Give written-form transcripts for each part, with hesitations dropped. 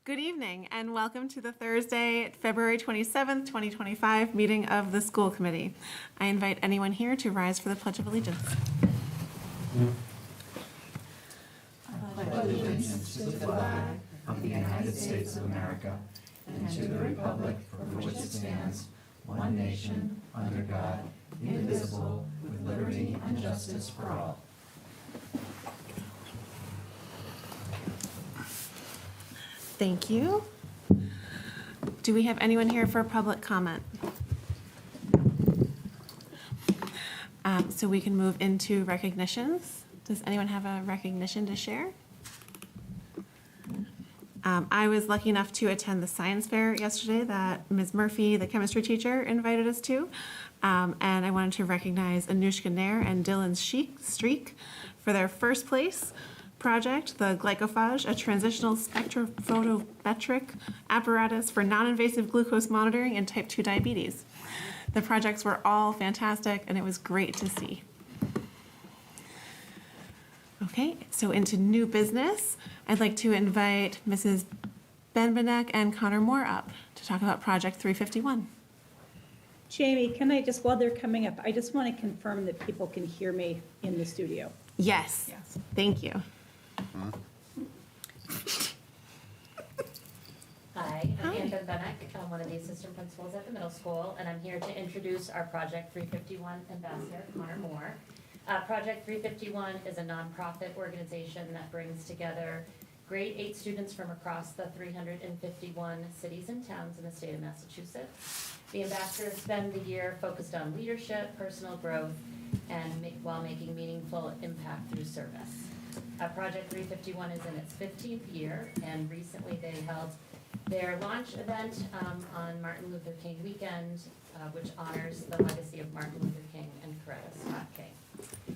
Good evening and welcome to the Thursday, February 27th, 2025 meeting of the school committee. I invite anyone here to rise for the Pledge of Allegiance. I pledge allegiance to the flag of the United States of America and to the republic for which it stands, one nation, under God, indivisible, with liberty and justice for all. Thank you. Do we have anyone here for public comment? So we can move into recognitions. Does anyone have a recognition to share? I was lucky enough to attend the science fair yesterday that Ms. Murphy, the chemistry teacher, invited us to. And I wanted to recognize Anushka Nair and Dylan Streak for their first place project, the Glycophage, a transitional spectrophotometric apparatus for non-invasive glucose monitoring in type 2 diabetes. The projects were all fantastic and it was great to see. Okay, so into new business, I'd like to invite Mrs. Benbenek and Connor Moore up to talk about Project 351. Jamie, can I just, while they're coming up, I just want to confirm that people can hear me in the studio. Yes, Yes. Thank you. Hi, I'm Anne Benbenek. I'm one of the assistant principals at the middle school, and I'm here to introduce our Project 351 ambassador, Connor Moore. Project 351 is a nonprofit organization that brings together grade 8 students from across the 351 cities and towns in the state of Massachusetts. The ambassadors spend the year focused on leadership, personal growth, and while making meaningful impact through service. Project 351 is in its 15th year, and recently they held their launch event on Martin Luther King weekend, which honors the legacy of Martin Luther King and Coretta Scott King.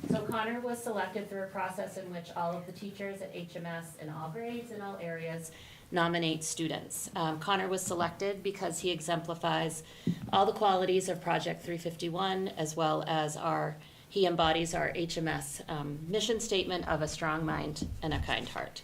So Connor was selected through a process in which all of the teachers at HMS in all grades and all areas nominate students. Connor was selected because he exemplifies all the qualities of Project 351, as well as he embodies our HMS mission statement of a strong mind and a kind heart.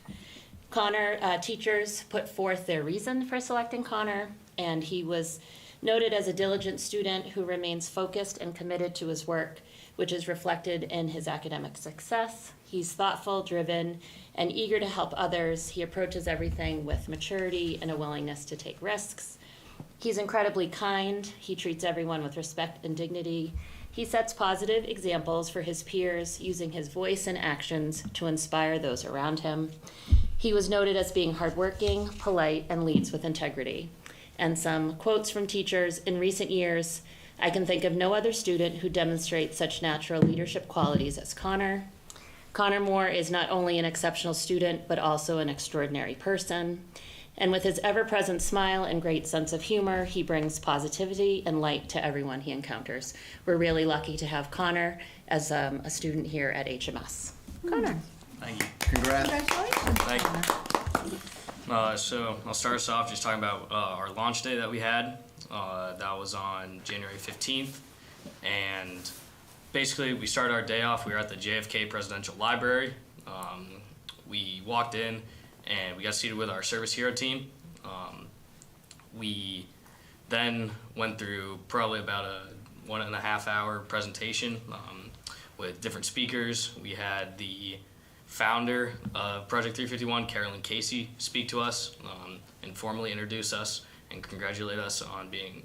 Connor, teachers put forth their reason for selecting Connor, and he was noted as a diligent student who remains focused and committed to his work, which is reflected in his academic success. He's thoughtful, driven, and eager to help others. He approaches everything with maturity and a willingness to take risks. He's incredibly kind. He treats everyone with respect and dignity. He sets positive examples for his peers, using his voice and actions to inspire those around him. He was noted as being hardworking, polite, and leads with integrity. And some quotes from teachers: in recent years, I can think of no other student who demonstrates such natural leadership qualities as Connor. Connor Moore is not only an exceptional student, but also an extraordinary person. And with his ever-present smile and great sense of humor, he brings positivity and light to everyone he encounters. We're really lucky to have Connor as a student here at HMS. Connor. Thank you. Congrats. Thank you. So I'll start us off just talking about our launch day that we had. That was on January 15th. And basically we started our day off. We were at the JFK Presidential Library. We walked in and we got seated with our service hero team. We then went through probably about a 1.5 hour presentation with different speakers. We had the founder of Project 351, Carolyn Casey, speak to us and formally introduce us and congratulate us on being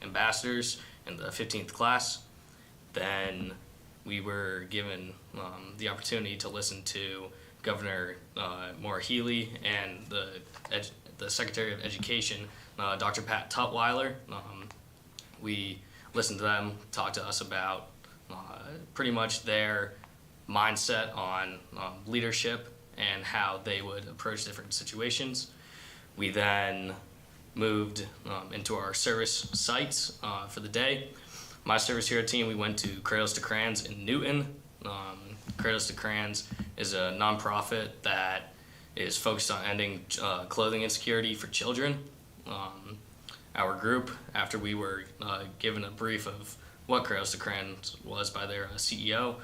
ambassadors in the 15th class. Then we were given the opportunity to listen to Governor Maura Healey and the Secretary of Education, Dr. Pat Tutwiler. We listened to them talk to us about pretty much their mindset on leadership and how they would approach different situations. We then moved into our service sites for the day. My service hero team, we went to Cradles to Crayons in Newton. Cradles to Crayons is a nonprofit that is focused on ending clothing insecurity for children. Our group, after we were given a brief of what Cradles to Crayons was by their CEO,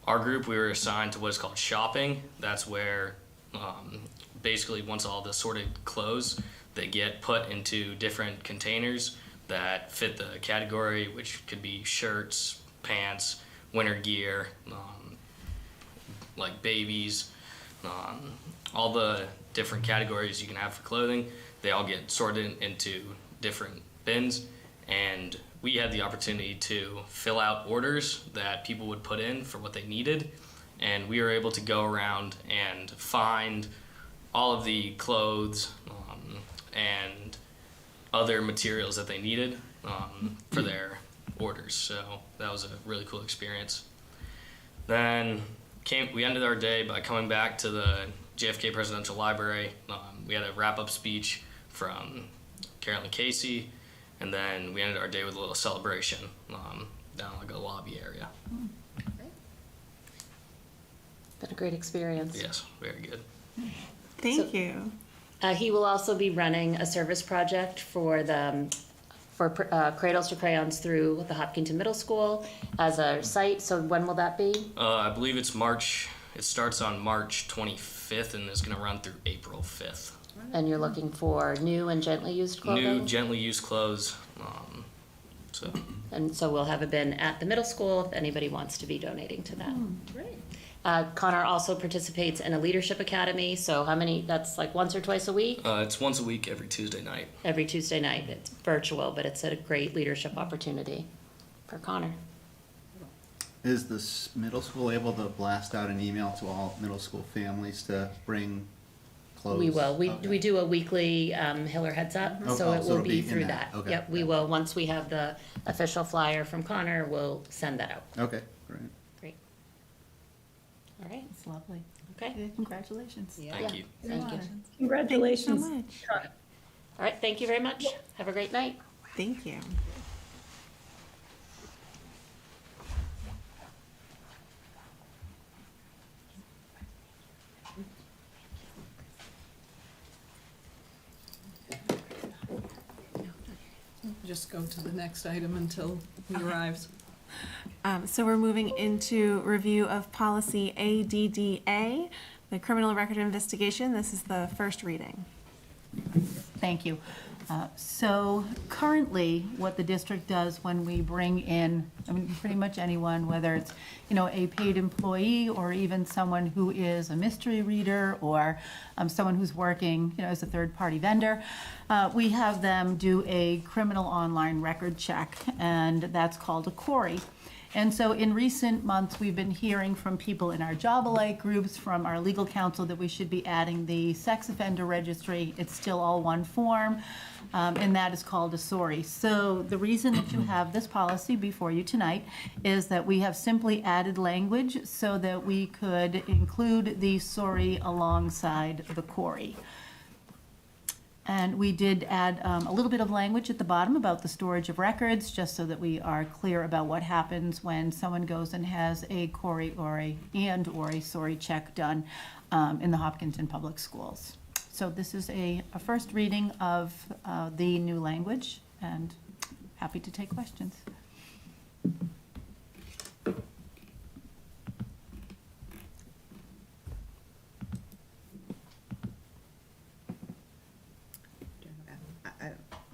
our group, we were assigned to what is called shopping. That's where basically once all the sorted clothes, they get put into different containers that fit the category, which could be shirts, pants, winter gear, like babies, all the different categories you can have for clothing. They all get sorted into different bins, and we had the opportunity to fill out orders that people would put in for what they needed, and we were able to go around and find all of the clothes and other materials that they needed for their orders. So that was a really cool experience. Then we ended our day by coming back to the JFK Presidential Library. We had a wrap-up speech from Carolyn Casey, and then we ended our day with a little celebration down like a lobby area. Been a great experience. Yes, very good. Thank you. He will also be running a service project for Cradles to Crayons through the Hopkinton Middle School as a site. So when will that be? I believe it's March. It starts on March 25th and is going to run through April 5th. And you're looking for new and gently used clothing? New, gently used clothes. And so we'll have a bin at the middle school if anybody wants to be donating to that. Great. Connor also participates in a leadership academy. So that's like once or twice a week? It's once a week, every Tuesday night. Every Tuesday night. It's virtual, but it's a great leadership opportunity for Connor. Is this middle school able to blast out an email to all middle school families to bring clothes? We will. Okay. We do a weekly Hiller Heads Up, Oh, so it so will it'll be be in through that. that. Okay. Yep, we will. Once we have the official flyer from Connor, we'll send that out. Okay, great. Great. All right. It's lovely. Okay. Congratulations. Thank you. Thank you. Thank you so Congratulations. much. All right. Thank you very much. Have a great night. Thank you. Just go to the next item until he arrives. So we're moving into review of policy ADDA, the criminal record investigation. This is the first reading. Thank you. So currently, what the district does when we bring in, pretty much anyone, whether it's, a paid employee or even someone who is a mystery reader or someone who's working, as a third-party vendor, we have them do a criminal online record check, and that's called a CORI. And so in recent months, we've been hearing from people in our job alike groups, from our legal counsel, that we should be adding the sex offender registry. It's still all one form, and that is called a SORI. So the reason that you have this policy before you tonight is that we have simply added language so that we could include the SORI alongside the CORI. And we did add a little bit of language at the bottom about the storage of records, just so that we are clear about what happens when someone goes and has a CORI or a SORI check done in the Hopkinton Public Schools. So this is a first reading of the new language, and happy to take questions.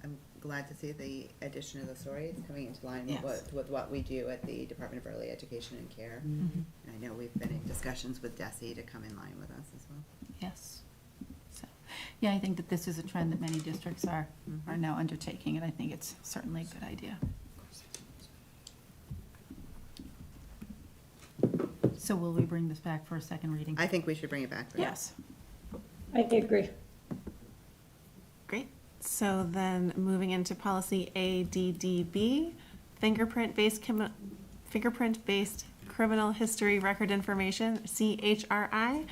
I'm glad to see the addition of the SORI. It's coming into line Yes. with what we do at the Department of Early Education and Care. And I know we've been in discussions with DESE to come in line with us as well. Yes. So, yeah, I think that this is a trend that many districts are now undertaking, and I think it's certainly a good idea. So will we bring this back for a second reading? I think we should bring it back. Yes. I agree. Great. So then moving into policy ADDB, fingerprint-based criminal history record information, CHRI,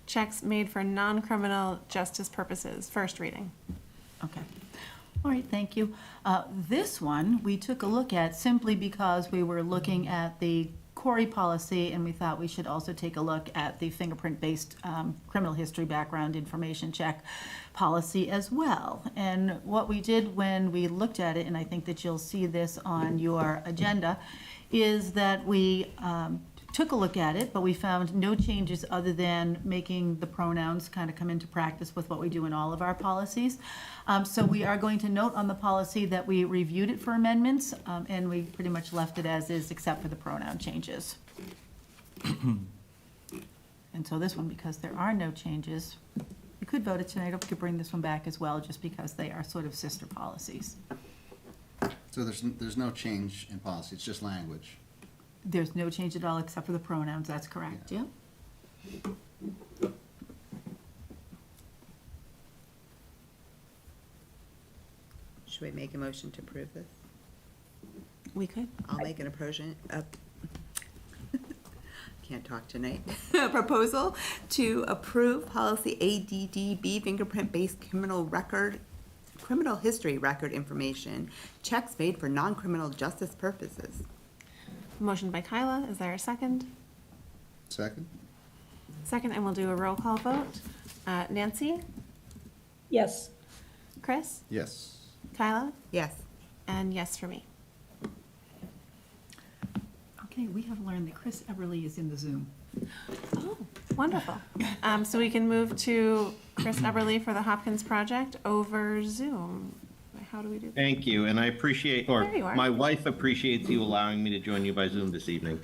checks made for non-criminal justice purposes. First reading. Okay. All right, thank you. This one, we took a look at simply because we were looking at the CORI policy, and we thought we should also take a look at the fingerprint-based criminal history background information check policy as well. And what we did when we looked at it, and I think that you'll see this on your agenda, is that we took a look at it, but we found no changes other than making the pronouns kind of come into practice with what we do in all of our policies. So we are going to note on the policy that we reviewed it for amendments, and we pretty much left it as is except for the pronoun changes. And so this one, because there are no changes, we could vote it tonight, or we could bring this one back as well, just because they are sort of sister policies. So there's no change in policy, it's just language. There's no change at all except for the pronouns, that's correct, yeah? Should we make a motion to approve this? We could. I'll make an can't talk tonight. A proposal to approve policy ADDB, fingerprint-based criminal history record information, checks made for non-criminal justice purposes. Motion by Kyla, is there a second? Second? Second, and we'll do a roll call vote. Nancy, Yes. Chris, Yes. Kyla, Yes. and yes for me. Okay, we have learned that Chris Everly is in the Zoom. Oh, wonderful. So we can move to Chris Eberly for the Hopkins project over Zoom. How do we do that? Thank you, and I appreciate, or There you are. my wife appreciates you allowing me to join you by Zoom this evening.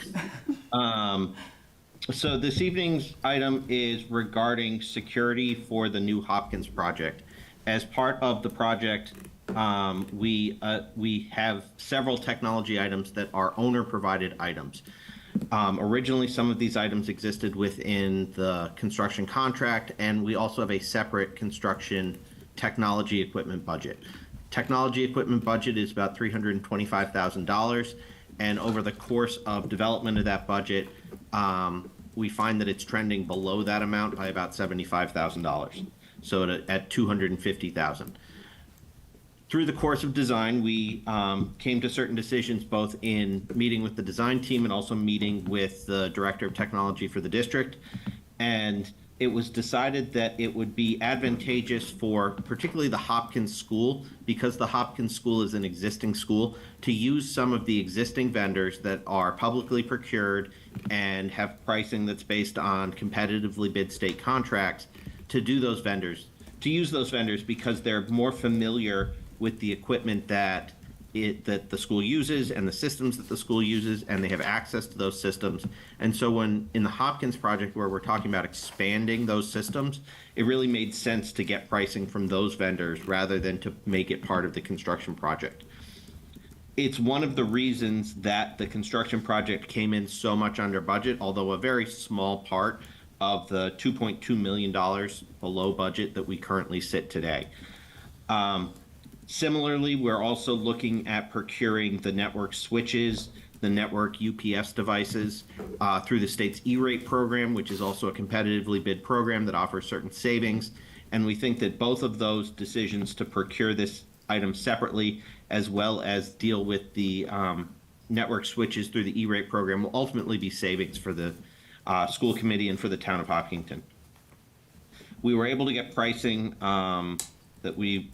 So this evening's item is regarding security for the new Hopkins project. As part of the project, we have several technology items that are owner-provided items. Originally, some of these items existed within the construction contract, and we also have a separate construction technology equipment budget. Technology equipment budget is about $325,000, and over the course of development of that budget, we find that it's trending below that amount by about $75,000, so at $250,000. Through the course of design, we came to certain decisions, both in meeting with the design team and also meeting with the director of technology for the district. And it was decided that it would be advantageous for particularly the Hopkins school, because the Hopkins school is an existing school, to use some of the existing vendors that are publicly procured and have pricing that's based on competitively bid state contracts, to use those vendors because they're more familiar with the equipment that the school uses and the systems that the school uses, and they have access to those systems. And so when in the Hopkins project, where we're talking about expanding those systems, it really made sense to get pricing from those vendors rather than to make it part of the construction project. It's one of the reasons that the construction project came in so much under budget, although a very small part of the $2.2 million below budget that we currently sit today. Similarly, we're also looking at procuring the network switches, the network UPS devices through the state's E-rate program, which is also a competitively bid program that offers certain savings. And we think that both of those decisions to procure this item separately, as well as deal with the network switches through the E-rate program, will ultimately be savings for the school committee and for the town of Hopkinton. We were able to get pricing that we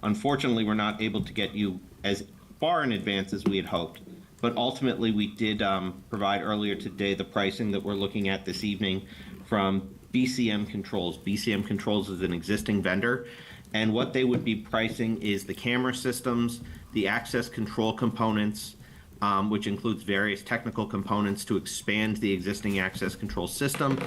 unfortunately were not able to get you as far in advance as we had hoped, but ultimately we did provide earlier today the pricing that we're looking at this evening from BCM Controls. BCM Controls is an existing vendor, and what they would be pricing is the camera systems, the access control components, which includes various technical components to expand the existing access control system,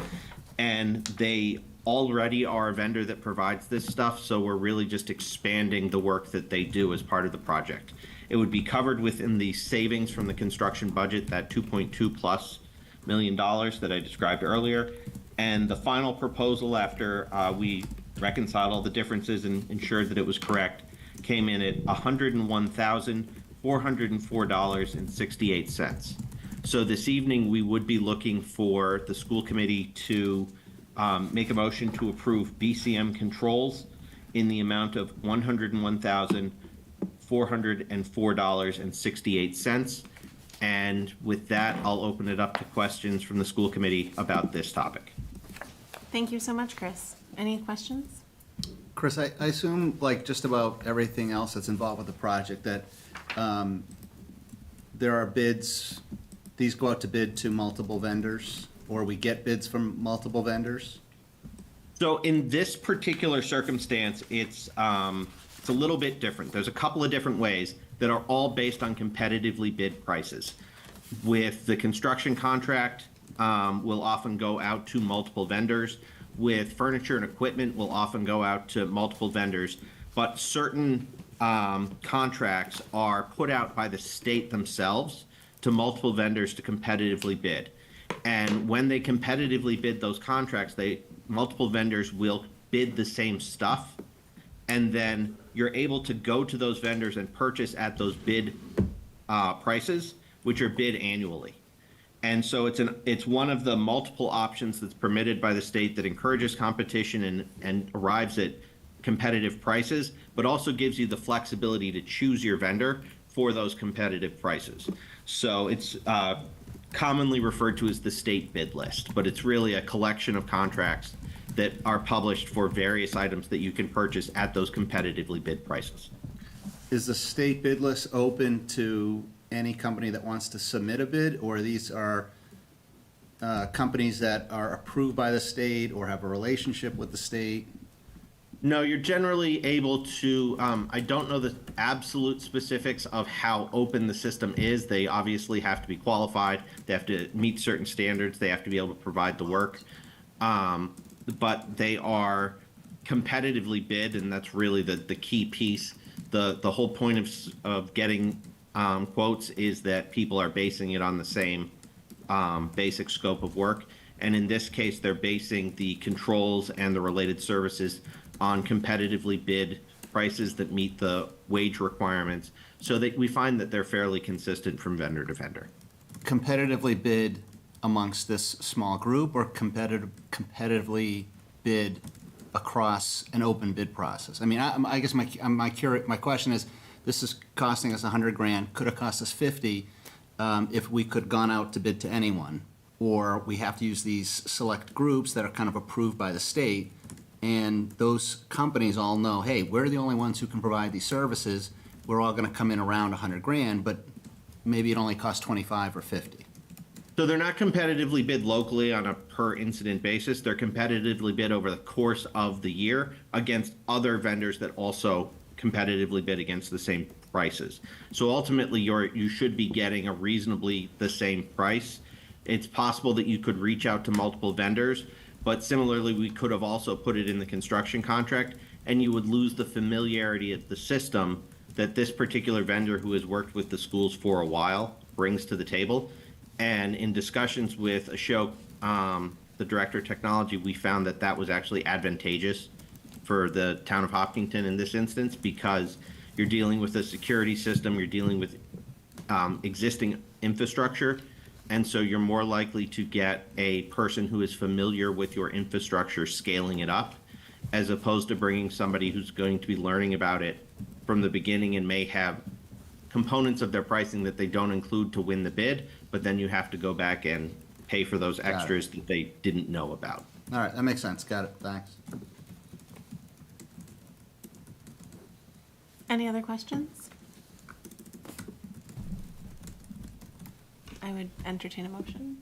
and they already are a vendor that provides this stuff, so we're really just expanding the work that they do as part of the project. It would be covered within the savings from the construction budget, that $2.2+ million that I described earlier. And the final proposal, after we reconciled all the differences and ensured that it was correct, came in at $101,404.68. So this evening, we would be looking for the school committee to make a motion to approve BCM Controls in the amount of $101,404.68. And with that, I'll open it up to questions from the school committee about this topic. Thank you so much, Chris. Any questions? Chris, I assume, like just about everything else that's involved with the project, that there are bids these go out to bid to multiple vendors, or we get bids from multiple vendors? So in this particular circumstance, it's a little bit different. There's a couple of different ways that are all based on competitively bid prices. With the construction contract, will often go out to multiple vendors. With furniture and equipment, will often go out to multiple vendors. But certain contracts are put out by the state themselves to multiple vendors to competitively bid. And when they competitively bid those contracts, multiple vendors will bid the same stuff, and then you're able to go to those vendors and purchase at those bid prices, which are bid annually. And so it's one of the multiple options that's permitted by the state that encourages competition and arrives at competitive prices, but also gives you the flexibility to choose your vendor for those competitive prices. So it's commonly referred to as the state bid list, but it's really a collection of contracts that are published for various items that you can purchase at those competitively bid prices. Is the state bid list open to any company that wants to submit a bid, or these are companies that are approved by the state or have a relationship with the state? No, you're generally able to, I don't know the absolute specifics of how open the system is. They obviously have to be qualified. They have to meet certain standards. They have to be able to provide the work. But they are competitively bid, and that's really the key piece. The whole point of getting quotes is that people are basing it on the same basic scope of work. And in this case, they're basing the controls and the related services on competitively bid prices that meet the wage requirements, so that we find that they're fairly consistent from vendor to vendor. Competitively bid amongst this small group, or competitively bid across an open bid process? I mean, I guess my question is, this is costing us $100,000, could have cost us 50 if we could gone out to bid to anyone, or we have to use these select groups that are kind of approved by the state. And those companies all know, hey, we're the only ones who can provide these services. We're all going to come in around $100,000, but maybe it only costs 25 or 50. So they're not competitively bid locally on a per incident basis. They're competitively bid over the course of the year against other vendors that also competitively bid against the same prices. So ultimately, you should be getting a reasonably the same price. It's possible that you could reach out to multiple vendors, but similarly, we could have also put it in the construction contract, and you would lose the familiarity of the system that this particular vendor who has worked with the schools for a while brings to the table. And in discussions with Ashok, the director of technology, we found that that was actually advantageous for the town of Hopkinton in this instance, because you're dealing with a security system, you're dealing with existing infrastructure, and so you're more likely to get a person who is familiar with your infrastructure scaling it up, as opposed to bringing somebody who's going to be learning about it from the beginning and may have components of their pricing that they don't include to win the bid, but then you have to go back and pay for those extras that they didn't know about. All right, that makes sense. Got it. Thanks. Any other questions? I would entertain a motion.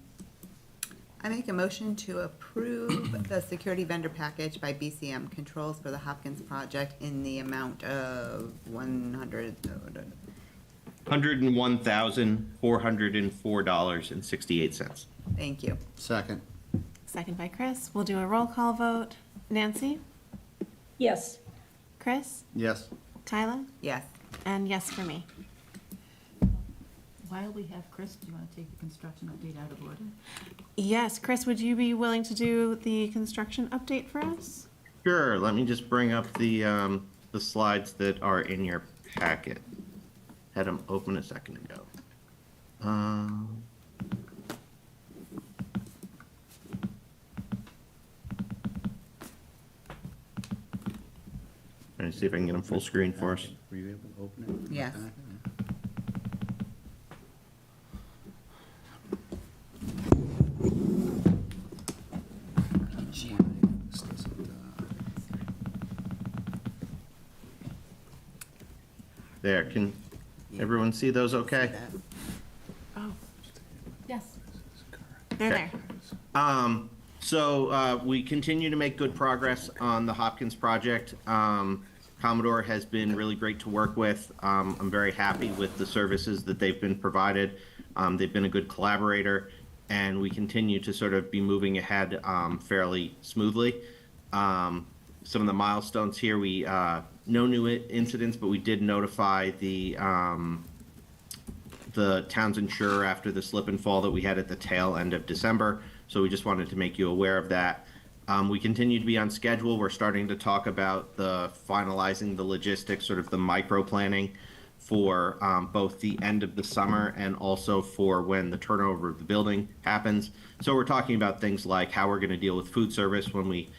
I make a motion to approve the security vendor package by BCM Controls for the Hopkins project in the amount of $101,404.68. Thank you. Second. Second by Chris. We'll do a roll call vote. Nancy? Yes. Chris? Yes. Kyla? Yes. And yes for me. While we have Chris, do you want to take the construction update out of order? Yes, Chris, would you be willing to do the construction update for us? Sure, let me just bring up the slides that are in your packet. Had them open a second ago. Let me see if I can get them full screen for us. Were you able to open it? Yes. There, can everyone see those okay? Oh, They're there. So we continue to make good progress on the Hopkins project. Commodore has been really great to work with. I'm very happy with the services that they've been provided. They've been a good collaborator, and we continue to sort of be moving ahead fairly smoothly. Some of the milestones here, we no new incidents, but we did notify the town's insurer after the slip and fall that we had at the tail end of December. So we just wanted to make you aware of that. We continue to be on schedule. We're starting to talk about finalizing the logistics, sort of the micro planning for both the end of the summer and also for when the turnover of the building happens. So we're talking about things like how we're going to deal with food service when we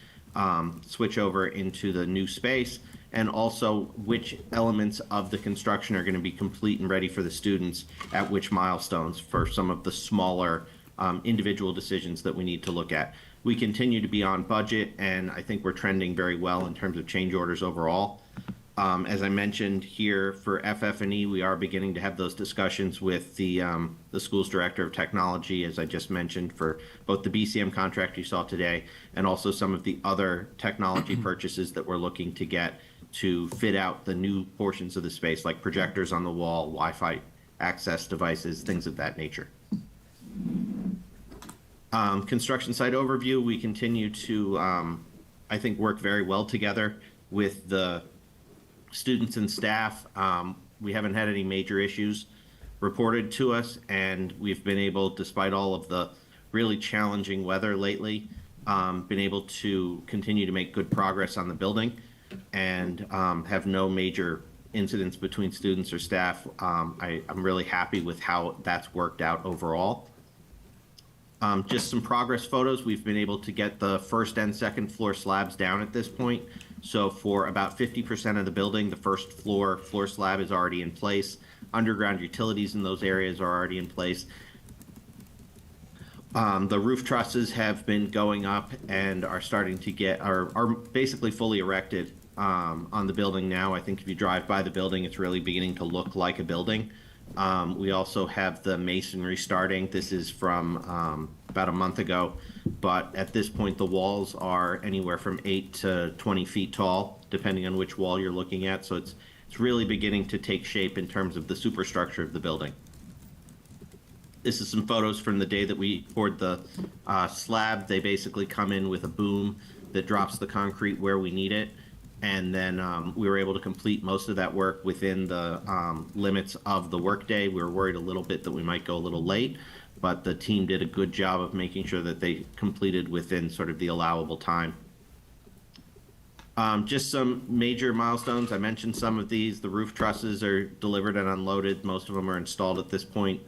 switch over into the new space, and also which elements of the construction are going to be complete and ready for the students at which milestones for some of the smaller individual decisions that we need to look at. We continue to be on budget, and I think we're trending very well in terms of change orders overall. As I mentioned here for FF&E, we are beginning to have those discussions with the school's director of technology, as I just mentioned, for both the BCM contract you saw today and also some of the other technology purchases that we're looking to get to fit out the new portions of the space, like projectors on the wall, Wi-Fi access devices, things of that nature. Construction site overview, we continue to, I think, work very well together with the students and staff. We haven't had any major issues reported to us, and we've been able, despite all of the really challenging weather lately, been able to continue to make good progress on the building and have no major incidents between students or staff. I'm really happy with how that's worked out overall. Just some progress photos. We've been able to get the first and second floor slabs down at this point. So for about 50% of the building, the first floor slab is already in place. Underground utilities in those areas are already in place. The roof trusses have been going up and are starting to are basically fully erected on the building now. I think if you drive by the building, it's really beginning to look like a building. We also have the masonry starting. This is from about a month ago, but at this point the walls are anywhere from 8 to 20 feet tall, depending on which wall you're looking at. So it's really beginning to take shape in terms of the superstructure of the building. This is some photos from the day that we poured the slab. They basically come in with a boom that drops the concrete where we need it. And then we were able to complete most of that work within the limits of the workday. We were worried a little bit that we might go a little late, but the team did a good job of making sure that they completed within sort of the allowable time. Just some major milestones. I mentioned some of these. The roof trusses are delivered and unloaded. Most of them are installed at this point.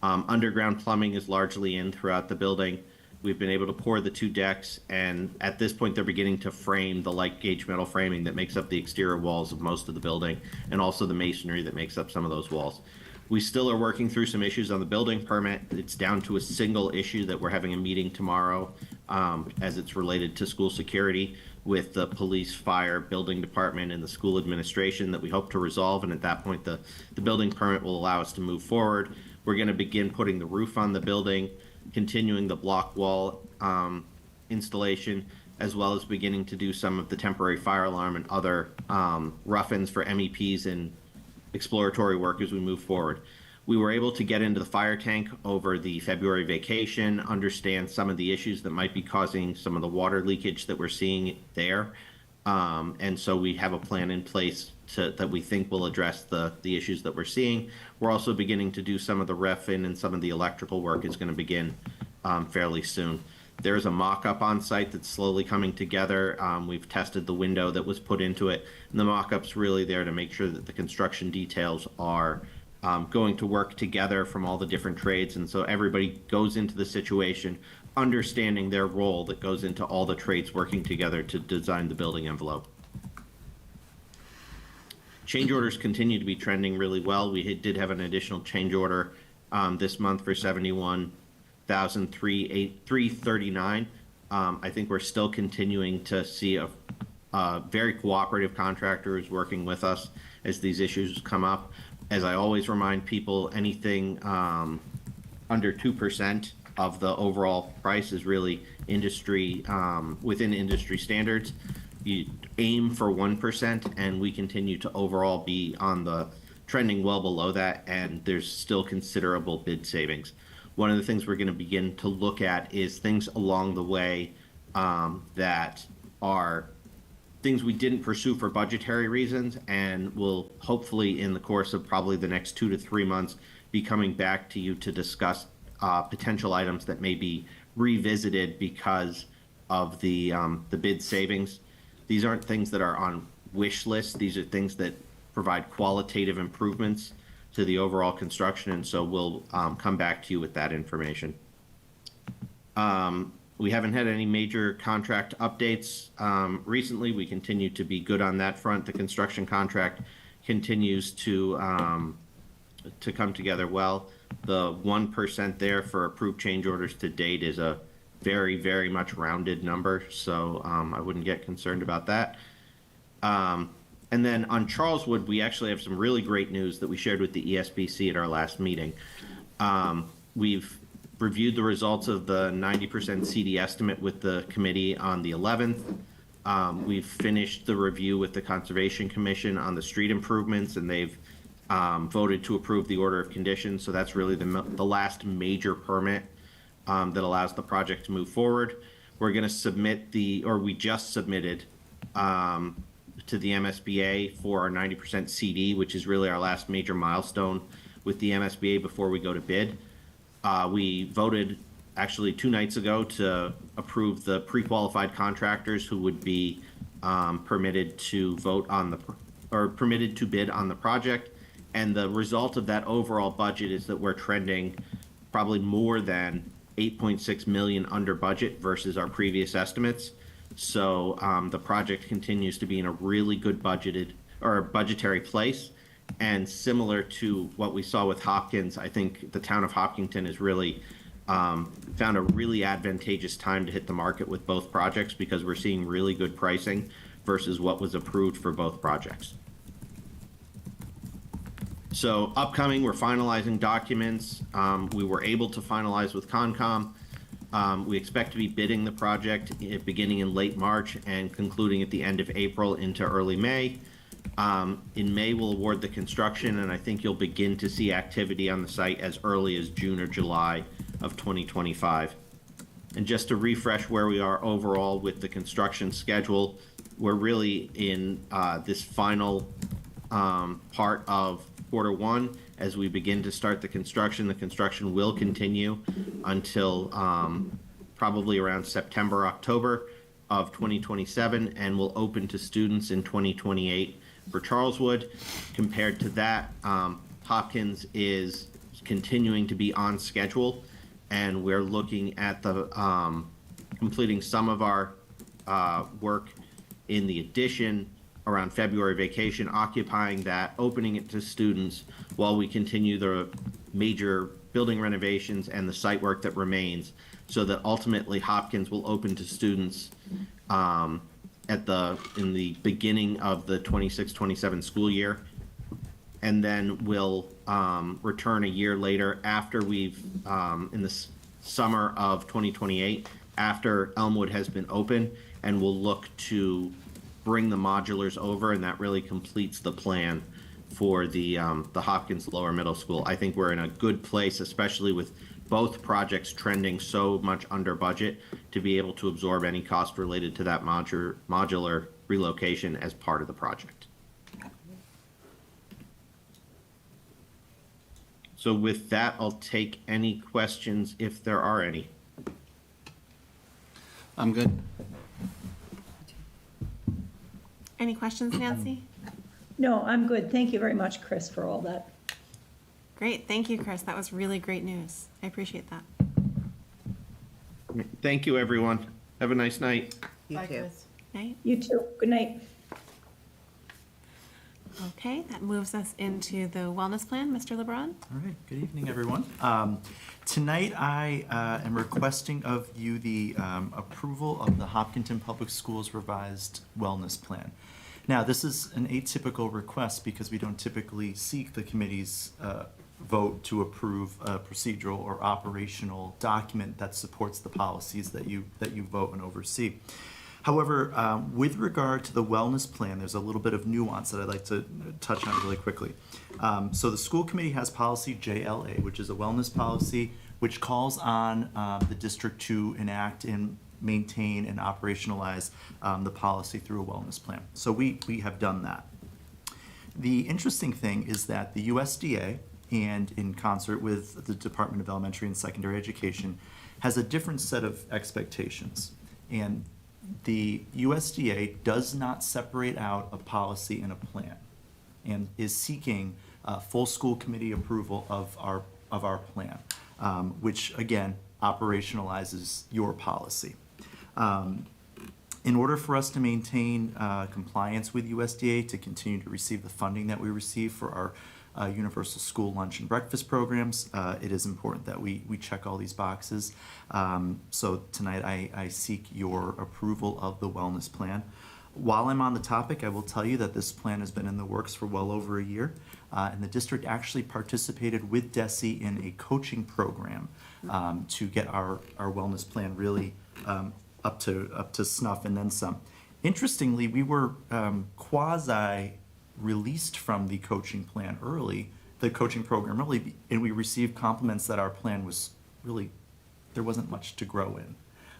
Underground plumbing is largely in throughout the building. We've been able to pour the 2 decks, and at this point they're beginning to frame the light gauge metal framing that makes up the exterior walls of most of the building, and also the masonry that makes up some of those walls. We still are working through some issues on the building permit. It's down to a single issue that we're having a meeting tomorrow as it's related to school security with the police, fire, building department, and the school administration that we hope to resolve, and at that point the building permit will allow us to move forward. We're going to begin putting the roof on the building, continuing the block wall installation, as well as beginning to do some of the temporary fire alarm and other rough-ins for MEPs and exploratory work as we move forward. We were able to get into the fire tank over the February vacation, understand some of the issues that might be causing some of the water leakage that we're seeing there. And so we have a plan in place that we think will address the issues that we're seeing. We're also beginning to do some of the ref-in, and some of the electrical work is going to begin fairly soon. There's a mock-up on site that's slowly coming together. We've tested the window that was put into it, and the mock-up's really there to make sure that the construction details are going to work together from all the different trades, and so everybody goes into the situation understanding their role that goes into all the trades working together to design the building envelope. Change orders continue to be trending really well. We did have an additional change order this month for $71,339. I think we're still continuing to see a very cooperative contractor who's working with us as these issues come up. As I always remind people, anything under 2% of the overall price is really industry, within industry standards. You aim for 1%, and we continue to overall be on the trending well below that, and there's still considerable bid savings. One of the things we're going to begin to look at is things along the way that are things we didn't pursue for budgetary reasons, and will hopefully in the course of probably the next 2 to 3 months be coming back to you to discuss potential items that may be revisited because of the bid savings. These aren't things that are on wish lists. These are things that provide qualitative improvements to the overall construction, and so we'll come back to you with that information. We haven't had any major contract updates recently. We continue to be good on that front. The construction contract continues to come together well. The 1% there for approved change orders to date is a very, very much rounded number, so I wouldn't get concerned about that. And then on Charleswood, we actually have some really great news that we shared with the ESBC at our last meeting. We've reviewed the results of the 90% CD estimate with the committee on the 11th. We've finished the review with the Conservation Commission on the street improvements, and they've voted to approve the order of conditions. So that's really the last major permit that allows the project to move forward. We're going to submit we just submitted to the MSBA for our 90% CD, which is really our last major milestone with the MSBA before we go to bid. We voted actually 2 nights ago to approve the pre-qualified contractors who would be permitted to permitted to bid on the project. And the result of that overall budget is that we're trending probably more than 8.6 million under budget versus our previous estimates. So the project continues to be in a really good budgetary place. And similar to what we saw with Hopkins, I think the town of Hopkinton has really found a really advantageous time to hit the market with both projects, because we're seeing really good pricing versus what was approved for both projects. So upcoming, we're finalizing documents. We were able to finalize with Concom. We expect to be bidding the project beginning in late March and concluding at the end of April into early May. In May, we'll award the construction, and I think you'll begin to see activity on the site as early as June or July of 2025. And just to refresh where we are overall with the construction schedule, we're really in this final part of Q1 as we begin to start the construction. The construction will continue until probably around September, October of 2027, and will open to students in 2028 for Charleswood. Compared to that, Hopkins is continuing to be on schedule, and we're looking at the completing some of our work in the addition around February vacation, occupying that, opening it to students while we continue the major building renovations and the site work that remains, so that ultimately Hopkins will open to students in the beginning of the 26-27 school year, and then we'll return a year later after we've in the summer of 2028, after Elmwood has been open, and we'll look to bring the modulars over, and that really completes the plan for the Hopkins Lower Middle School. I think we're in a good place, especially with both projects trending so much under budget, to be able to absorb any cost related to that modular relocation as part of the project. So with that, I'll take any questions if there are any. I'm good. Any questions, Nancy? No, I'm good. Thank you very much, Chris, for all that. Great, thank you, Chris. That was really great news. I appreciate that. Thank you, everyone. Have a nice night. You too. Night. You too. Good night. Okay, that moves us into the wellness plan. Mr. LeBron? All right, good evening, everyone. Tonight, I am requesting of you the approval of the Hopkinton Public Schools revised wellness plan. Now, this is an atypical request because we don't typically seek the committee's vote to approve a procedural or operational document that supports the policies that you vote and oversee. However, with regard to the wellness plan, there's a little bit of nuance that I'd like to touch on really quickly. So the school committee has policy JLA, which is a wellness policy which calls on the district to enact and maintain and operationalize the policy through a wellness plan. So we have done that. The interesting thing is that the USDA, and in concert with the Department of Elementary and Secondary Education, has a different set of expectations. And the USDA does not separate out a policy and a plan, and is seeking full school committee approval of our plan, which again operationalizes your policy. In order for us to maintain compliance with USDA, to continue to receive the funding that we receive for our universal school lunch and breakfast programs, it is important that we check all these boxes. So tonight I seek your approval of the wellness plan. While I'm on the topic, I will tell you that this plan has been in the works for well over a year, and the district actually participated with DESE in a coaching program to get our wellness plan really up to snuff and then some. Interestingly, we were quasi-released from the coaching plan early, the coaching program early, and we received compliments that our plan was really, there wasn't much to grow in,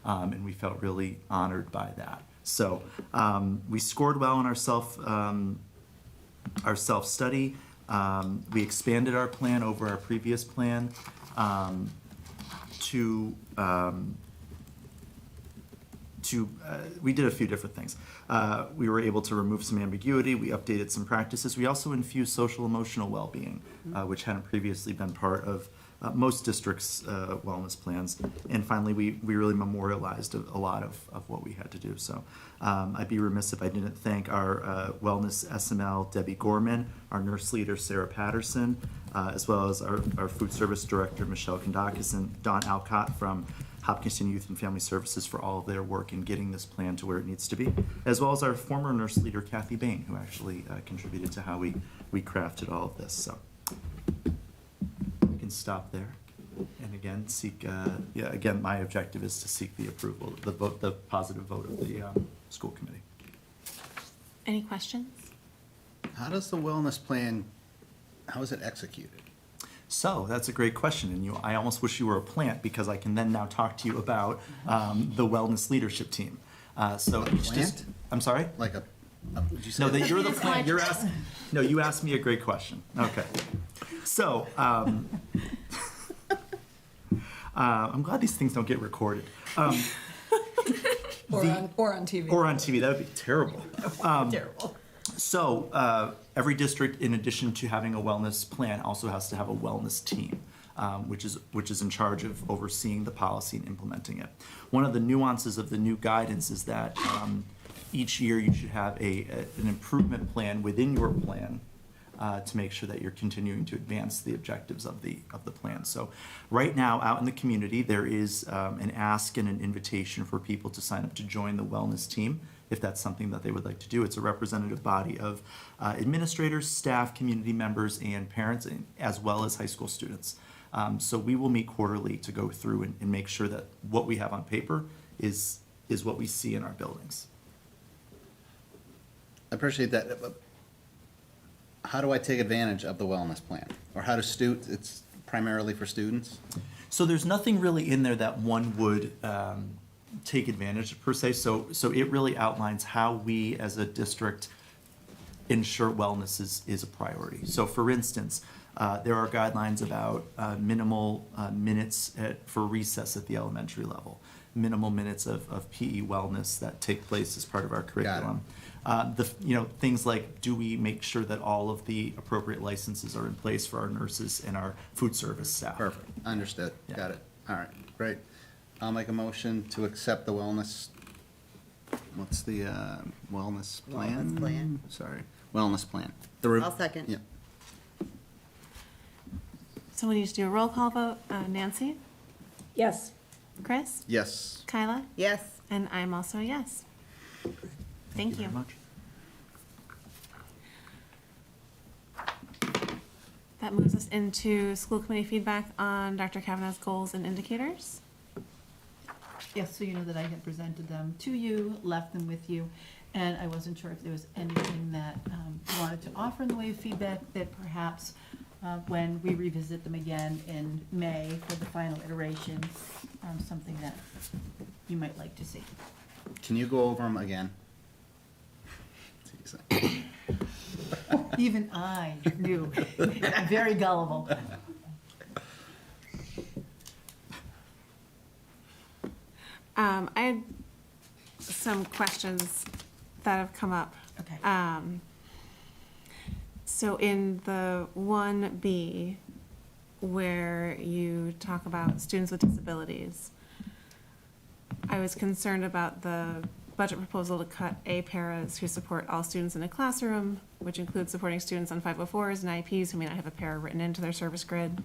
and we felt really honored by that. So we scored well in our self-study. We expanded our plan over our previous plan we did a few different things. We were able to remove some ambiguity. We updated some practices. We also infused social emotional well-being, which hadn't previously been part of most districts' wellness plans. And finally, we really memorialized a lot of what we had to do. So I'd be remiss if I didn't thank our wellness SML, Debbie Gorman, our nurse leader, Sarah Patterson, as well as our food service director, Michelle Kondakis, and Dawn Alcott from Hopkinton Youth and Family Services for all of their work in getting this plan to where it needs to be, as well as our former nurse leader, Kathy Bain, who actually contributed to how we crafted all of this. So we can stop there. And again, seek, again, my objective is to seek the approval, the positive vote of the school committee. Any questions? How does the wellness plan, how is it executed? So that's a great question, and I almost wish you were a plant, because I can then now talk to you about the wellness leadership team. So each Plant? I'm sorry? Like would you say? No, that you're the plant. You're asking. No, you asked me a great question. Okay. So I'm glad these things don't get recorded. Or on TV. Or on TV. That would be terrible. Terrible. So every district, in addition to having a wellness plan, also has to have a wellness team, which is in charge of overseeing the policy and implementing it. One of the nuances of the new guidance is that each year you should have an improvement plan within your plan to make sure that you're continuing to advance the objectives of the plan. So right now, out in the community, there is an ask and an invitation for people to sign up to join the wellness team, if that's something that they would like to do. It's a representative body of administrators, staff, community members, and parents, as well as high school students. So we will meet quarterly to go through and make sure that what we have on paper is what we see in our buildings. I appreciate that. But how do I take advantage of the wellness plan? Or how do students, it's primarily for students? So there's nothing really in there that one would take advantage of per se. So it really outlines how we as a district ensure wellness is a priority. So for instance, there are guidelines about minimal minutes for recess at the elementary level, minimal minutes of PE wellness that take place as part of our curriculum. Things like, do we make sure that all of the appropriate licenses are in place for our nurses and our food service staff? Perfect, understood, Yeah. got it. All right, great. I'll make a motion to accept the wellness, what's the wellness plan? Wellness plan. Sorry, wellness plan. I'll second. Yeah. So we need to do a roll call vote. Nancy? Yes. Chris? Yes. Kyla? Yes. And I'm also a yes. Thank you. Very much. That moves us into school committee feedback on Dr. Kavanaugh's goals and indicators. Yes, so you know that I had presented them to you, left them with you, and I wasn't sure if there was anything that you wanted to offer in the way of feedback that perhaps when we revisit them again in May for the final iteration, something that you might like to see. Can you go over them again? Even I knew, very gullible. I had some questions that have come up. Okay. So in the 1B, where you talk about students with disabilities, I was concerned about the budget proposal to cut A-paras who support all students in a classroom, which includes supporting students on 504s and IEPs who may not have a para written into their service grid,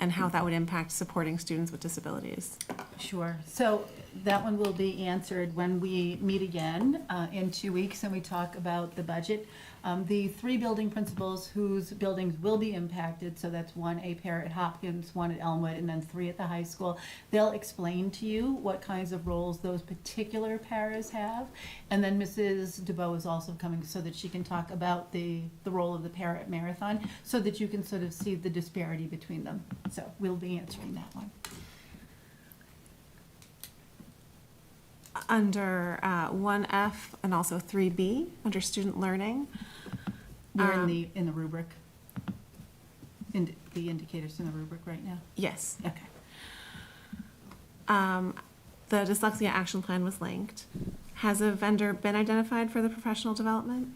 and how that would impact supporting students with disabilities. Sure. So that one will be answered when we meet again in 2 weeks and we talk about the budget. The 3 building principals whose buildings will be impacted, so that's 1 A-para at Hopkins, 1 at Elmwood, and then 3 at the high school. They'll explain to you what kinds of roles those particular paras have. And then Mrs. DeBoe is also coming so that she can talk about the role of the para at Marathon, so that you can sort of see the disparity between them. So we'll be answering that one. Under 1F and also 3B, under student learning. We're in the rubric, in the indicators in the rubric right now. Yes. Okay. The dyslexia action plan was linked. Has a vendor been identified for the professional development?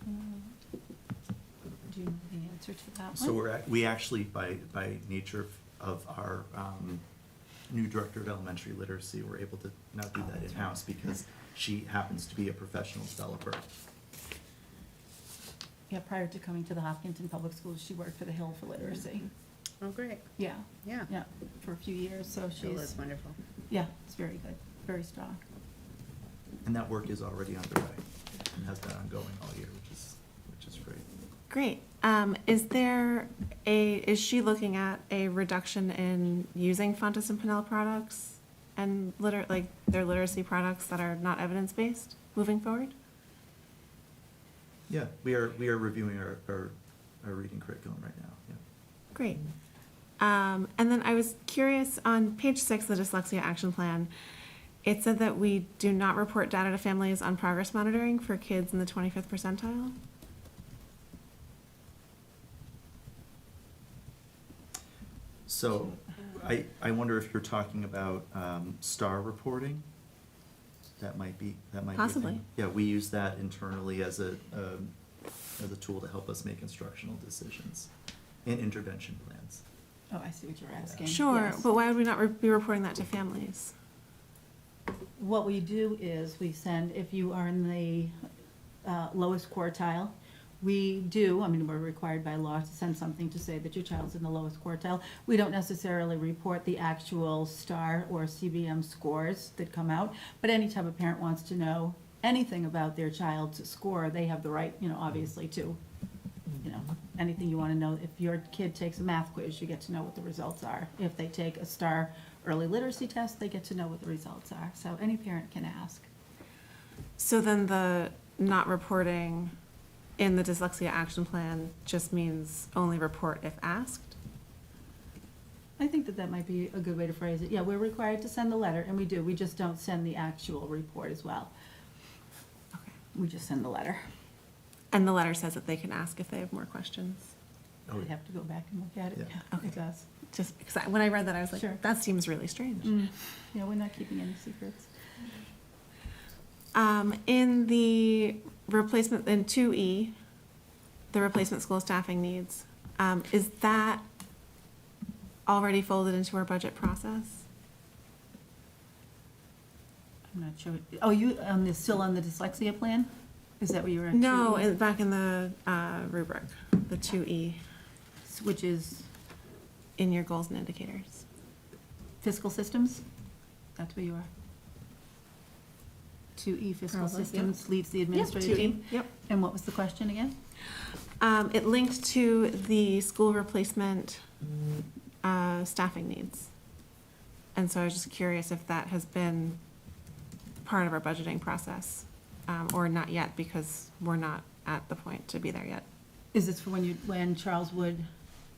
Do you know the answer to that one? So we actually, by nature of our new director of elementary literacy, we're able to now do that in-house because she happens to be a professional developer. Yeah, prior to coming to the Hopkinton Public Schools, she worked for the Hill for Literacy. Oh, great. Yeah, Yeah. yeah, for a few years, so Jill she's, is wonderful. yeah, it's very good, very strong. And that work is already underway and has been ongoing all year, which is great. Great. Is she looking at a reduction in using Fontes and Pinnell products and their literacy products that are not evidence-based moving forward? Yeah, we are reviewing our reading curriculum right now, yeah. Great. And then I was curious, on page 6 of the Dyslexia Action Plan, it said that we do not report data to families on progress monitoring for kids in the 25th percentile. So I wonder if you're talking about STAR reporting? That might be a thing. Possibly. Yeah, we use that internally as a tool to help us make instructional decisions and intervention plans. Oh, I see what you're asking. Sure, Yes. but why would we not be reporting that to families? What we do is we send, if you are in the lowest quartile, we're required by law to send something to say that your child's in the lowest quartile. We don't necessarily report the actual STAR or CBM scores that come out, but anytime a parent wants to know anything about their child's score, they have the right, obviously to, anything you want to know. If your kid takes a math quiz, you get to know what the results are. If they take a STAR early literacy test, they get to know what the results are. So any parent can ask. So then the not reporting in the Dyslexia Action Plan just means only report if asked? I think that might be a good way to phrase it. Yeah, we're required to send the letter, and we do. We just don't send the actual report as well. Okay. We just send the letter. And the letter says that they can ask if they have more questions. Oh, We'd have to go back and look at it. Yeah. Okay. It does. Just because when I read that, I was like, Sure. that seems really strange. Yeah, we're not keeping any secrets. In the replacement, in 2E, the replacement school staffing needs, is that already folded into our budget process? I'm not sure. Oh, you, still on the dyslexia plan? Is that what you were? No, back in the rubric, the 2E, Which is in your goals and indicators. fiscal systems? That's where you are. 2E fiscal Probably, systems leads the Yep, administrative 2E, team? Yep. And what was the question again? It linked to the school replacement staffing needs. And so I was just curious if that has been part of our budgeting process, or not yet, because we're not at the point to be there yet. Is this for when Charles Wood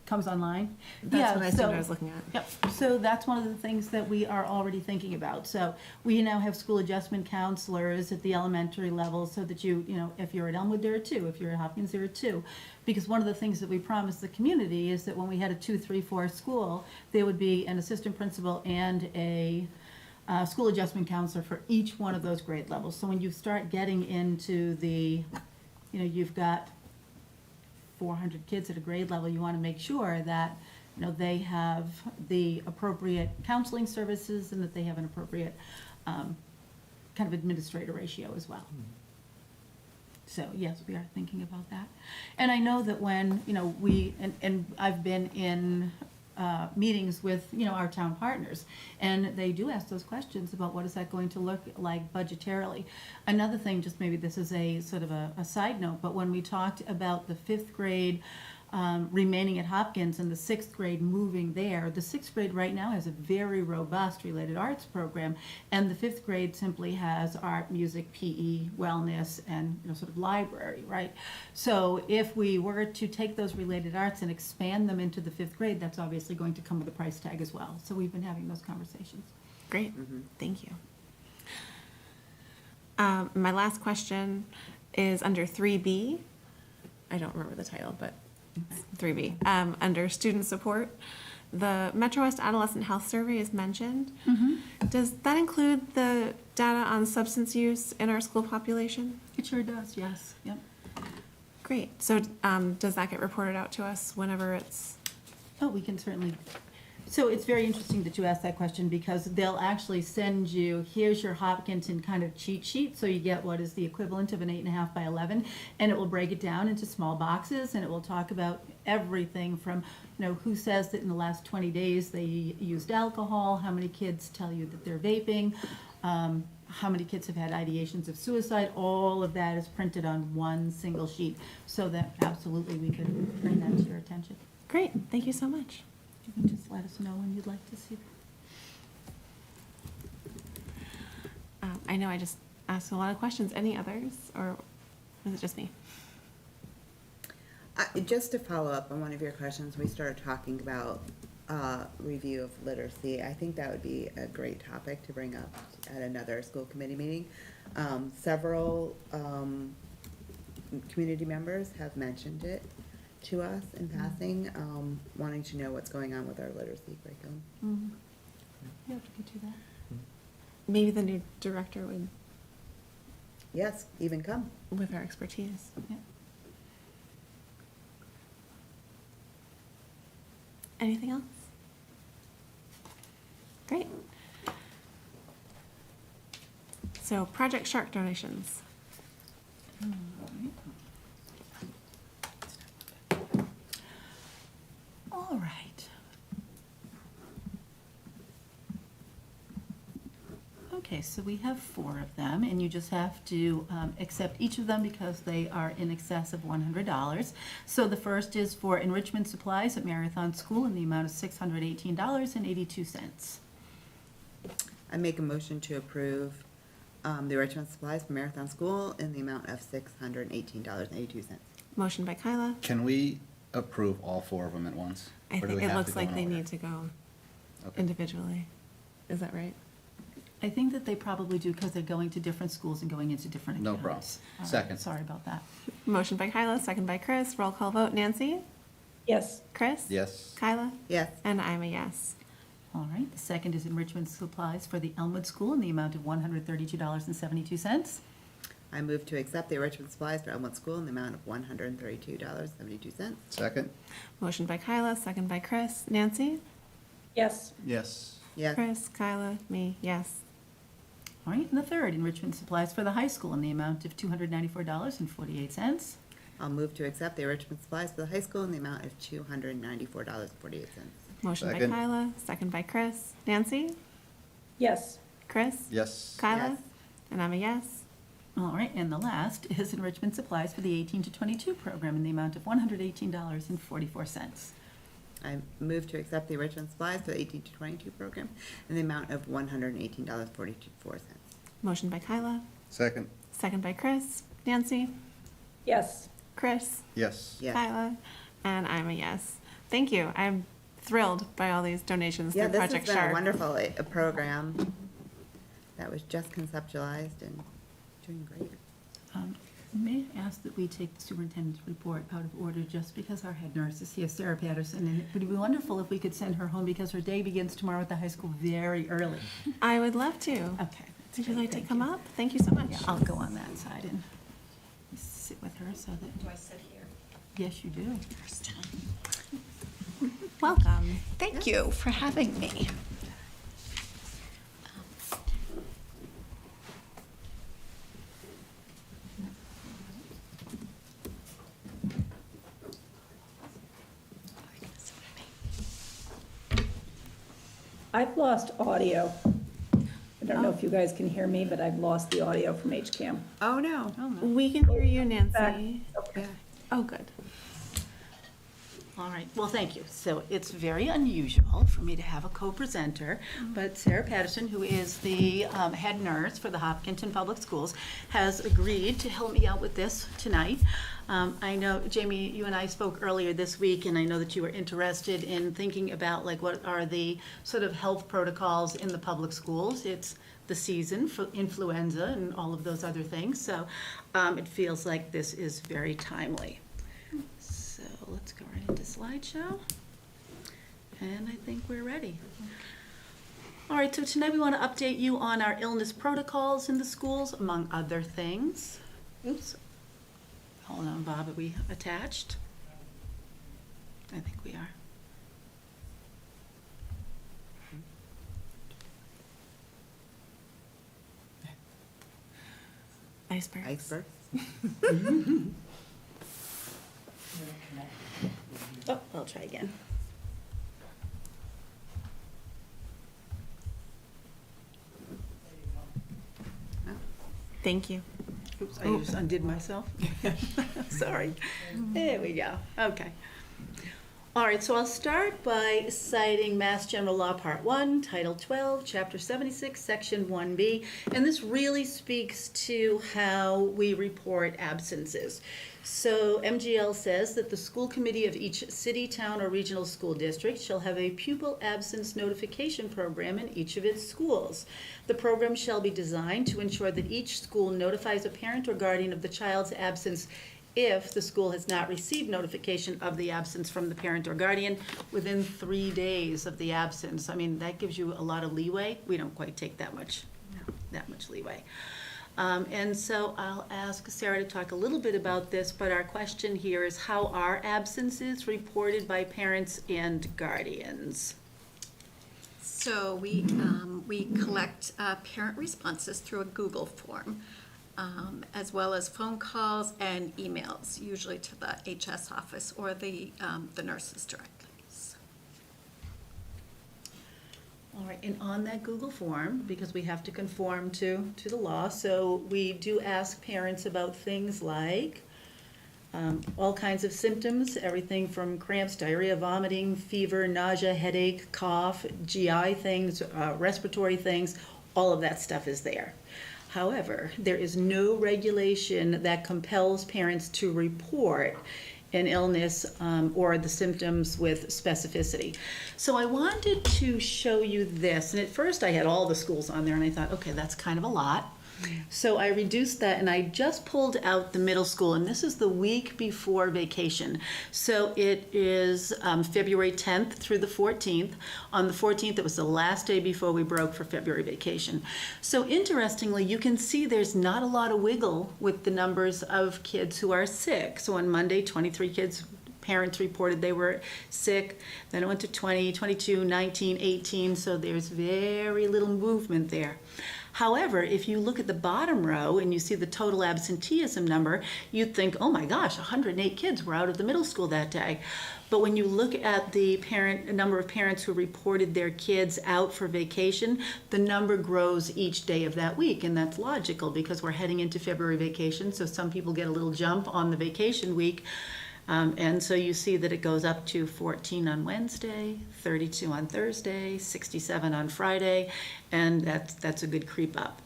comes online? That's Yeah, what I assumed so- I was looking at. Yep, so that's one of the things that we are already thinking about. So we now have school adjustment counselors at the elementary level so that you know, if you're at Elmwood, there are two. If you're at Hopkins, there are two. Because one of the things that we promised the community is that when we had a 2, 3, 4 school, there would be an assistant principal and a school adjustment counselor for each one of those grade levels. So when you start getting into the, you know, you've got 400 kids at a grade level, you want to make sure that, you know, they have the appropriate counseling services and that they have an appropriate kind of administrator ratio as well. So, yes, we are thinking about that. And I know that when, you know, and I've been in meetings with, you know, our town partners, and they do ask those questions about what is that going to look like budgetarily. Another thing, just maybe this is a sort of a side note, but when we talked about the 5th grade remaining at Hopkins and the 6th grade moving there, the 6th grade right now has a very robust related arts program, and the 5th grade simply has art, music, PE, wellness, and, you know, sort of library, right? So if we were to take those related arts and expand them into the 5th grade, that's obviously going to come with a price tag as well. So we've been having those conversations. Great, thank you. My last question is under 3B. I don't remember the title, but it's 3B. Under student support, the Metro West Adolescent Health Survey is mentioned. Does that include the data on substance use in our school population? It sure does, yes, yep. Great. So does that get reported out to us whenever it's? Oh, we can certainly. So it's very interesting that you asked that question, because they'll actually send you, here's your Hopkinton kind of cheat sheet, so you get what is the equivalent of an 8.5 by 11, and it will break it down into small boxes, and it will talk about everything from, you know, who says that in the last 20 days they used alcohol, how many kids tell you that they're vaping, how many kids have had ideations of suicide. All of that is printed on one single sheet, so that absolutely we could bring that to your attention. Great, thank you so much. You can just let us know when you'd like to see that. I know I just asked a lot of questions. Any others, or was it just me? Just to follow up on one of your questions, we started talking about review of literacy. I think that would be a great topic to bring up at another school committee meeting. Several community members have mentioned it to us in passing, wanting to know what's going on with our literacy curriculum. Yeah, we could do that. Maybe the new director would, Yes, even come. with our expertise. Yeah. Anything else? Great. So Project Shark donations. All right. Okay, so we have 4 of them, and you just have to accept each of them because they are in excess of $100. So the first is for enrichment supplies at Marathon School in the amount of $618.82. I make a motion to approve the enrichment supplies for Marathon School in the amount of $618.82. Motion by Kyla. Can we approve all 4 of them at once? I Or do think we it have looks to go like in they order? need to go Okay. individually. Is that right? I think that they probably do because they're going to different schools and going into different No accounts. problem. Second. Sorry about that. Motion by Kyla, second by Chris. Roll call vote. Nancy? Yes. Chris? Yes. Kyla? Yes. And I'm a yes. All right, the second is enrichment supplies for the Elmwood School in the amount of $132.72. I move to accept the enrichment supplies for Elmwood School in the amount of $132.72. Second? Motion by Kyla, second by Chris. Nancy? Yes. Yes. Yes. Chris, Kyla, me, yes. All right, and the third, enrichment supplies for the high school in the amount of $294.48. I'll move to accept the enrichment supplies for the high school in the amount of $294.48. Motion by Second. Kyla, second by Chris. Nancy? Yes. Chris? Yes. Kyla? Yes. And I'm a yes. All right, and the last is enrichment supplies for the 18 to 22 program in the amount of $118.44. I move to accept the enrichment supplies for the 18 to 22 program in the amount of $118.44. Motion by Kyla, Second. second by Chris. Nancy? Yes. Chris? Yes. Yes. Kyla? And I'm a yes. Thank you. I'm thrilled by all these donations Yeah, through this has Project been a Shark. wonderful program that was just conceptualized and doing great. May I ask that we take the superintendent's report out of order just because our head nurse is here, Sarah Patterson, and it would be wonderful if we could send her home because her day begins tomorrow at the high school very early. I would love to. Okay. Would you like to come up? Thank you so much. Yeah, I'll go on that side and sit with her so that. Do I sit here? Yes, you do. First time. Welcome. Thank you for having me. I've lost audio. I don't know if you guys can hear me, but I've lost the audio from HCAM. Oh, no. We can hear you, Nancy. Okay. Oh, good. All right, well, thank you. So it's very unusual for me to have a co-presenter, but Sarah Patterson, who is the head nurse for the Hopkinton Public Schools, has agreed to help me out with this tonight. I know, Jamie, you and I spoke earlier this week, and I know that you were interested in thinking about, like, what are the sort of health protocols in the public schools. It's the season for influenza and all of those other things, so it feels like this is very timely. So let's go right into slideshow. And I think we're ready. All right, so tonight we want to update you on our illness protocols in the schools, among other things. Oops. Hold on, Bob, are we attached? I think we are. Icebergs. Iceberg. Oh, I'll try again. Thank you. Oops, I just undid myself. Sorry. There we go. Okay. All right, so I'll start by citing Mass General Law Part 1, Title 12, Chapter 76, Section 1B, and this really speaks to how we report absences. So MGL says that the school committee of each city, town, or regional school district shall have a pupil absence notification program in each of its schools. The program shall be designed to ensure that each school notifies a parent or guardian of the child's absence if the school has not received notification of the absence from the parent or guardian within 3 days of the absence. I mean, that gives you a lot of leeway. We don't quite take that much leeway. And so I'll ask Sarah to talk a little bit about this, but our question here is how are absences reported by parents and guardians? So we collect parent responses through a Google form, as well as phone calls and emails, usually to the HS office or the nurses directly. All right, and on that Google form, because we have to conform to the law, so we do ask parents about things like all kinds of symptoms, everything from cramps, diarrhea, vomiting, fever, nausea, headache, cough, GI things, respiratory things, all of that stuff is there. However, there is no regulation that compels parents to report an illness or the symptoms with specificity. So I wanted to show you this, and at first I had all the schools on there and I thought, okay, that's kind of a lot. So I reduced that and I just pulled out the middle school, and this is the week before vacation. So it is February 10th through the 14th. On the 14th, it was the last day before we broke for February vacation. So interestingly, you can see there's not a lot of wiggle with the numbers of kids who are sick. So on Monday, 23 kids, parents reported they were sick. Then it went to 20, 22, 19, 18. So there's very little movement there. However, if you look at the bottom row and you see the total absenteeism number, you'd think, oh my gosh, 108 kids were out of the middle school that day. But when you look at the number of parents who reported their kids out for vacation, the number grows each day of that week. And that's logical because we're heading into February vacation, so some people get a little jump on the vacation week. And so you see that it goes up to 14 on Wednesday, 32 on Thursday, 67 on Friday, and that's a good creep up.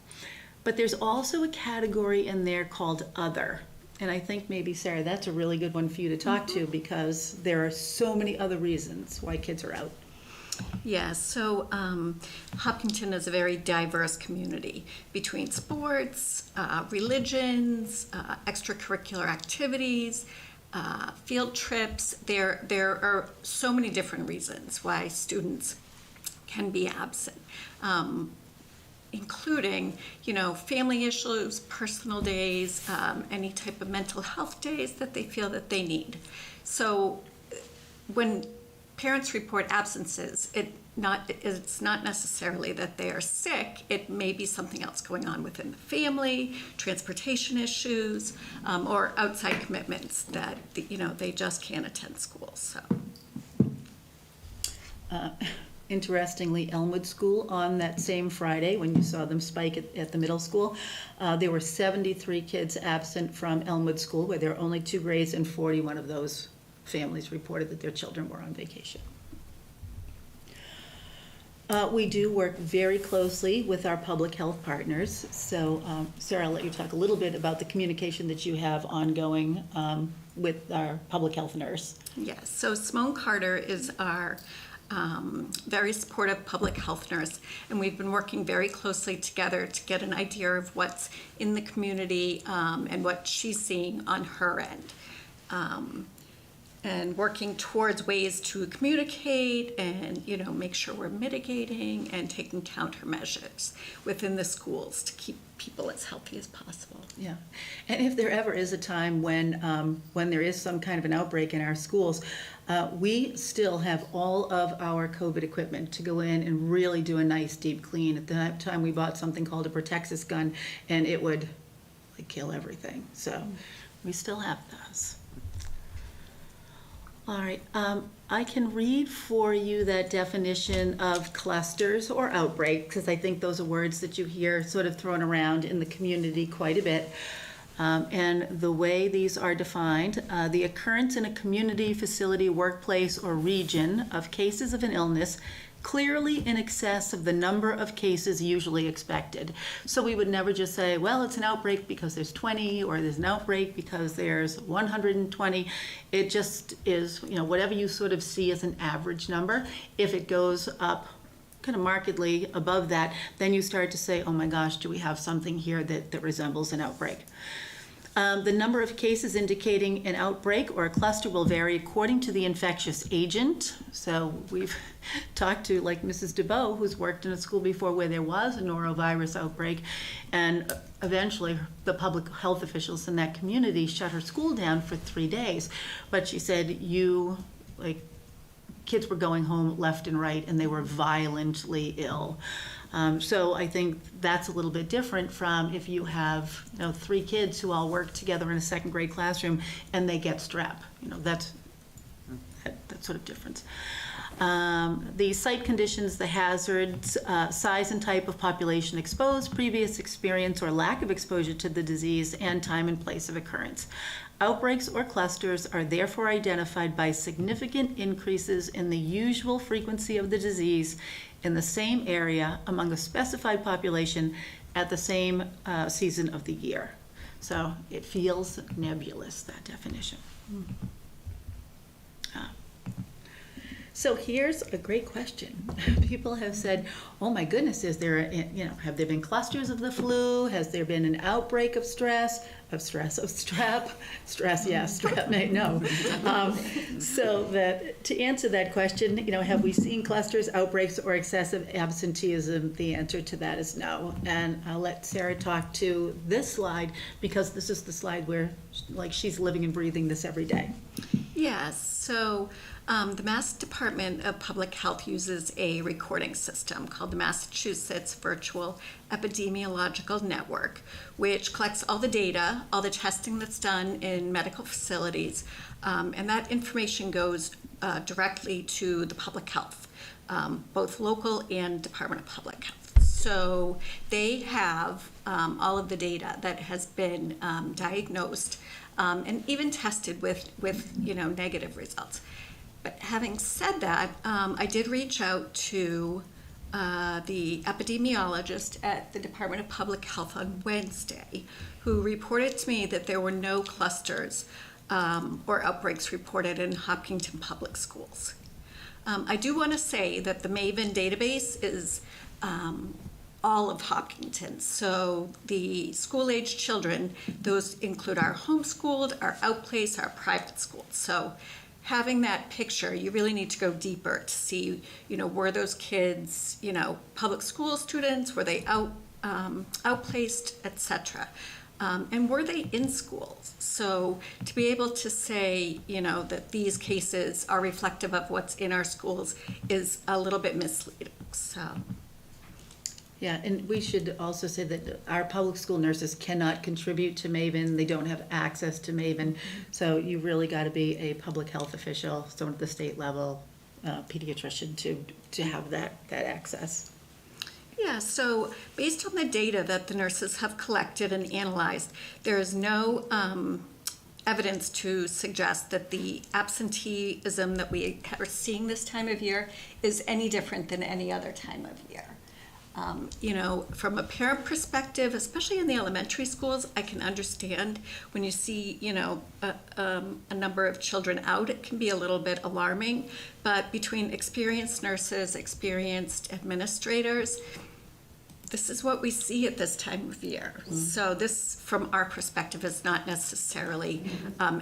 But there's also a category in there called Other. And I think maybe, Sarah, that's a really good one for you to talk to because there are so many other reasons why kids are out. Yeah, so Hopkinton is a very diverse community between sports, religions, extracurricular activities, field trips. There are so many different reasons why students can be absent. Including, family issues, personal days, any type of mental health days that they feel that they need. So when parents report absences, it's not necessarily that they are sick. It may be something else going on within the family, transportation issues, or outside commitments that, they just can't attend school, so. Interestingly, Elmwood School on that same Friday, when you saw them spike at the middle school, there were 73 kids absent from Elmwood School, where there are only 2 grades, and 41 of those families reported that their children were on vacation. We do work very closely with our public health partners. So, Sarah, I'll let you talk a little bit about the communication that you have ongoing with our public health nurse. Yes, so Simone Carter is our very supportive public health nurse, and we've been working very closely together to get an idea of what's in the community and what she's seeing on her end. And working towards ways to communicate and, make sure we're mitigating and taking countermeasures within the schools to keep people as healthy as possible. Yeah, and if there ever is a time when there is some kind of an outbreak in our schools, we still have all of our COVID equipment to go in and really do a nice deep clean. At that time, we bought something called a Protexis gun, and it would kill everything. So we still have those. All right, I can read for you that definition of clusters or outbreak, because I think those are words that you hear sort of thrown around in the community quite a bit. And the way these are defined, the occurrence in a community, facility, workplace, or region of cases of an illness clearly in excess of the number of cases usually expected. So we would never just say, well, it's an outbreak because there's 20, or there's an outbreak because there's 120. It just is, whatever you sort of see as an average number. If it goes up kind of markedly above that, then you start to say, oh my gosh, do we have something here that resembles an outbreak? The number of cases indicating an outbreak or a cluster will vary according to the infectious agent. So we've talked to Mrs. DeBow, who's worked in a school before where there was a norovirus outbreak, and eventually the public health officials in that community shut her school down for 3 days. But she said kids were going home left and right, and they were violently ill. So I think that's a little bit different from if you have 3 kids who all work together in a second grade classroom and they get strep. That's that sort of difference. The site conditions, the hazards, size and type of population exposed, previous experience or lack of exposure to the disease, and time and place of occurrence. Outbreaks or clusters are therefore identified by significant increases in the usual frequency of the disease in the same area among a specified population at the same season of the year. So it feels nebulous, that definition. So here's a great question. People have said, oh my goodness, have there been clusters of the flu? Has there been an outbreak of strep? No. So that to answer that question, have we seen clusters, outbreaks, or excessive absenteeism? The answer to that is no. And I'll let Sarah talk to this slide, because this is the slide where she's living and breathing this every day. Yes, so the Mass Department of Public Health uses a recording system called the Massachusetts Virtual Epidemiological Network, which collects all the data, all the testing that's done in medical facilities, and that information goes directly to the public health, both local and Department of Public Health. So they have all of the data that has been diagnosed and even tested with negative results. But having said that, I did reach out to the epidemiologist at the Department of Public Health on Wednesday, who reported to me that there were no clusters or outbreaks reported in Hopkinton Public Schools. I do want to say that the MAVEN database is all of Hopkinton. So the school-age children, those include our homeschooled, our outplaced, our private schools. So having that picture, you really need to go deeper to see, were those kids, public school students, were they outplaced, etc. And were they in schools? So to be able to say, that these cases are reflective of what's in our schools is a little bit misleading. So. Yeah, and we should also say that our public school nurses cannot contribute to MAVEN. They don't have access to MAVEN. So you really got to be a public health official, so at the state level, pediatrician to have that access. Yeah, so based on the data that the nurses have collected and analyzed, there is no evidence to suggest that the absenteeism that we are seeing this time of year is any different than any other time of year. From a parent perspective, especially in the elementary schools, I can understand when you see, a number of children out, it can be a little bit alarming. But between experienced nurses, experienced administrators, this is what we see at this time of year. So this, from our perspective, is not necessarily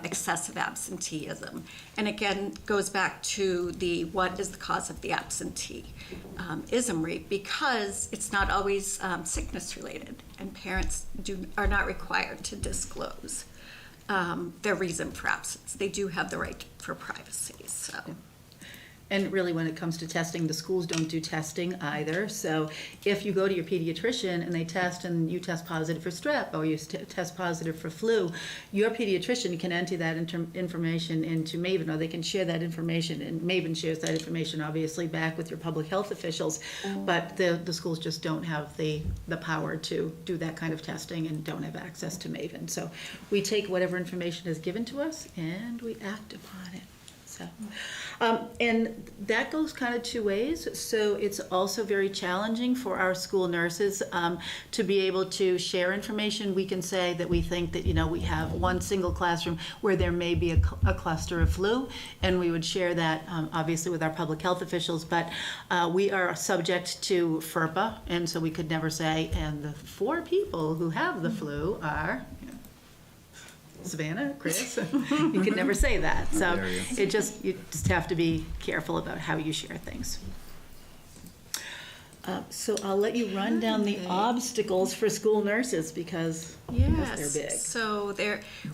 excessive absenteeism. And again, goes back to what is the cause of the absenteeism rate, because it's not always sickness related, and parents are not required to disclose their reason for absence. They do have the right for privacy. So. And really, when it comes to testing, the schools don't do testing either. So if you go to your pediatrician and they test and you test positive for strep or you test positive for flu, your pediatrician can enter that information into MAVEN, or they can share that information, and MAVEN shares that information obviously back with your public health officials. But the schools just don't have the power to do that kind of testing and don't have access to MAVEN. So we take whatever information is given to us and we act upon it. So, and that goes kind of two ways. So it's also very challenging for our school nurses to be able to share information. We can say that we think that, we have one single classroom where there may be a cluster of flu, and we would share that obviously with our public health officials, but we are subject to FERPA, and so we could never say, and the 4 people who have the flu are Savannah, Chris. You could never say that. So you just have to be careful about how you share things. So I'll let you run down the obstacles for school nurses because they're big. So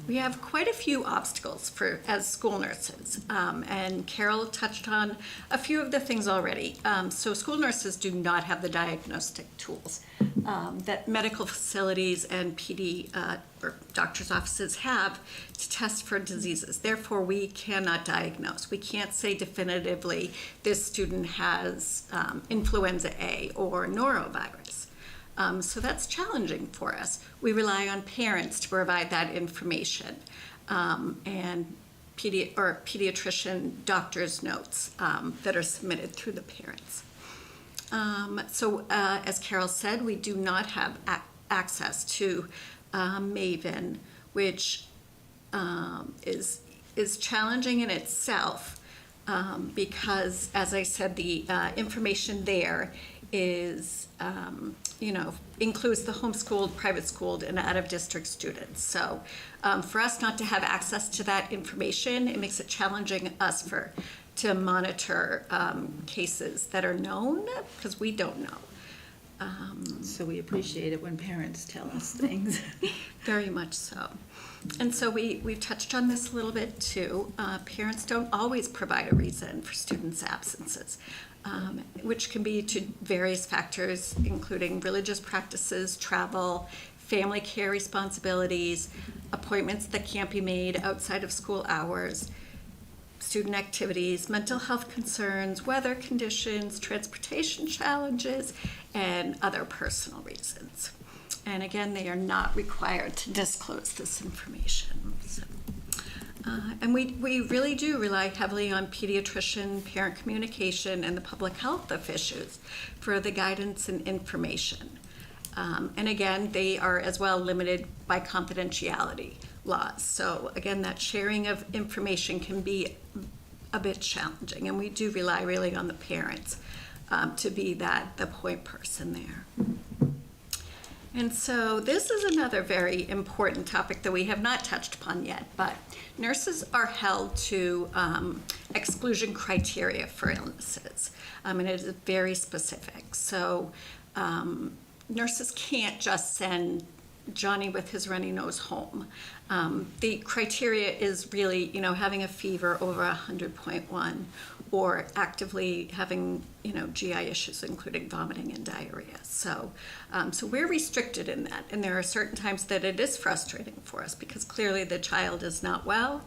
we have quite a few obstacles as school nurses, and Carol touched on a few of the things already. So school nurses do not have the diagnostic tools that medical facilities and or doctors' offices have to test for diseases. Therefore, we cannot diagnose. We can't say definitively this student has influenza A or norovirus. So that's challenging for us. We rely on parents to provide that information and pediatrician doctor's notes that are submitted through the parents. So as Carol said, we do not have access to MAVEN, which is challenging in itself because, as I said, the information there is, includes the homeschooled, private schooled, and out-of-district students. So for us not to have access to that information, it makes it challenging to monitor cases that are known because we don't know. So we appreciate it when parents tell us things. Very much so. And so we've touched on this a little bit too. Parents don't always provide a reason for students' absences, which can be to various factors, including religious practices, travel, family care responsibilities, appointments that can't be made outside of school hours, student activities, mental health concerns, weather conditions, transportation challenges, and other personal reasons. And again, they are not required to disclose this information. So, and we really do rely heavily on pediatrician, parent communication, and the public health officials for the guidance and information. And again, they are as well limited by confidentiality laws. So again, that sharing of information can be a bit challenging, and we do rely really on the parents to be the point person there. And so this is another very important topic that we have not touched upon yet, but nurses are held to exclusion criteria for illnesses, and it is very specific. So nurses can't just send Johnny with his runny nose home. The criteria is really, having a fever over 100.1 or actively having, GI issues, including vomiting and diarrhea. So we're restricted in that. And there are certain times that it is frustrating for us because clearly the child is not well.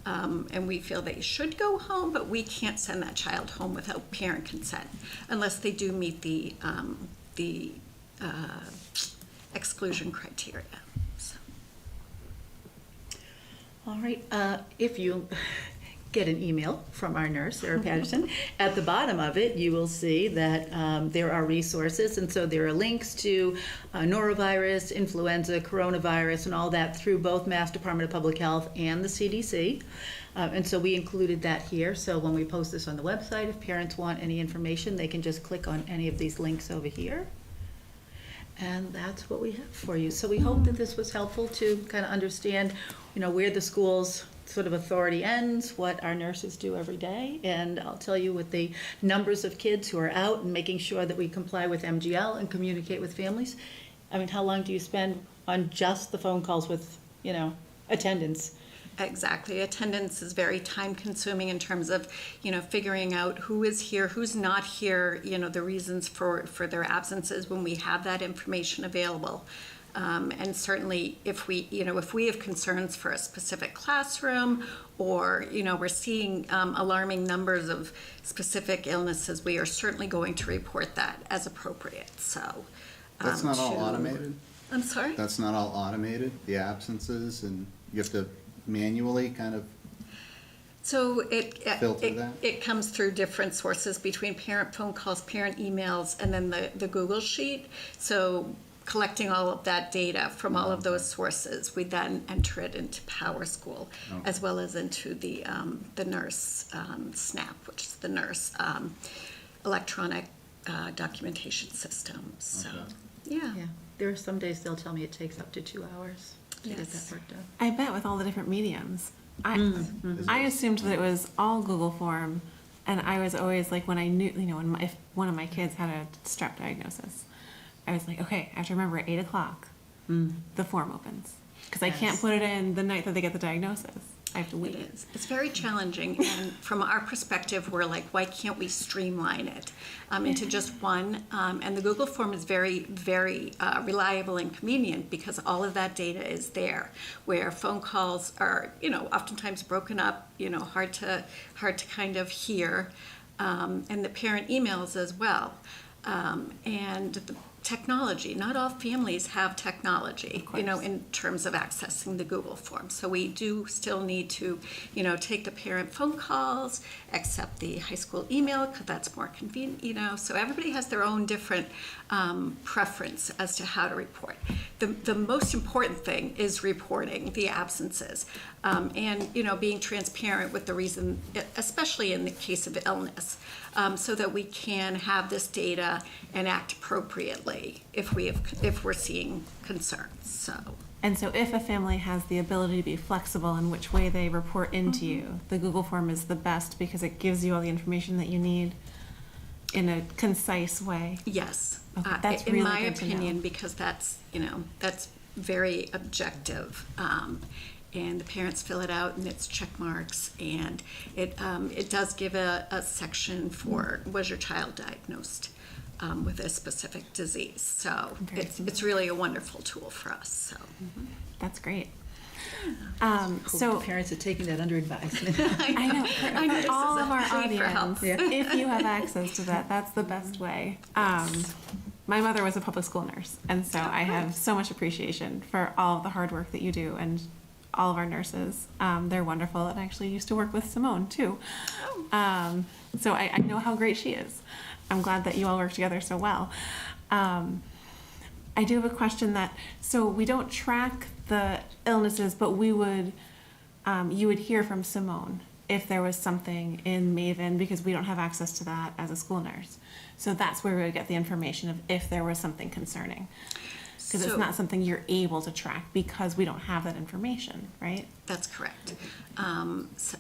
And we feel they should go home, but we can't send that child home without parent consent unless they do meet the exclusion criteria. So. All right, if you get an email from our nurse, Sarah Patterson, at the bottom of it, you will see that there are resources, and so there are links to norovirus, influenza, coronavirus, and all that through both Mass Department of Public Health and the CDC. And so we included that here, so when we post this on the website, if parents want any information, they can just click on any of these links over here. And that's what we have for you. So we hope that this was helpful to kind of understand, where the school's sort of authority ends, what our nurses do every day. And I'll tell you, with the numbers of kids who are out and making sure that we comply with MGL and communicate with families, how long do you spend on just the phone calls with, attendance? Exactly. Attendance is very time consuming in terms of, figuring out who is here, who's not here, the reasons for their absences when we have that information available. And certainly if we have concerns for a specific classroom or, we're seeing alarming numbers of specific illnesses, we are certainly going to report that as appropriate. So That's not all automated? I'm sorry? That's not all automated, the absences, and you have to manually kind of So filter that? it comes through different sources between parent phone calls, parent emails, and then the Google Sheet. So collecting all of that data from all of those sources, we then enter it into PowerSchool, as well as into the nurse SNAP, which is the nurse electronic documentation system. So, yeah. There are some days they'll tell me it takes up to 2 hours to get that work done. I bet with all the different mediums. I assumed that it was all Google form, and I was always like, when I knew, if one of my kids had a strep diagnosis, I was like, okay, I have to remember at 8 o'clock, the form opens. Because I can't put it in the night that they get the diagnosis. I have to wait. It is. It's very challenging, and from our perspective, we're like, why can't we streamline it into just one? And the Google form is very, very reliable and convenient because all of that data is there. Where phone calls are, oftentimes broken up, hard to kind of hear, and the parent emails as well, and the technology. Not all families have technology, in terms of accessing the Google form. So we do still need to, take the parent phone calls, accept the high school email because that's more convenient, so everybody has their own different preference as to how to report. The most important thing is reporting the absences and, being transparent with the reason, especially in the case of illness, so that we can have this data and act appropriately if we're seeing concerns. So. And so if a family has the ability to be flexible in which way they report into you, the Google form is the best because it gives you all the information that you need in a concise way. Yes, Okay, that's in really my good to know. opinion, because that's, that's very objective. And the parents fill it out and it's check marks, and it does give a section for, was your child diagnosed with a specific disease? So it's really a wonderful tool for us, so. That's great. So parents are taking that under advisement. I know, I know for this all is of a our plea for help. audience, if you have access to that, that's the best way. My mother was a public school nurse, and so I have so much appreciation for all of the hard work that you do, and all of our nurses. They're wonderful, and I actually used to work with Simone too. So I know how great she is. I'm glad that you all work together so well. I do have a question so we don't track the illnesses, but you would hear from Simone if there was something in Maven, because we don't have access to that as a school nurse. So that's where we would get the information of if there was something concerning. Because it's not something you're able to track because we don't have that information, right? That's correct. So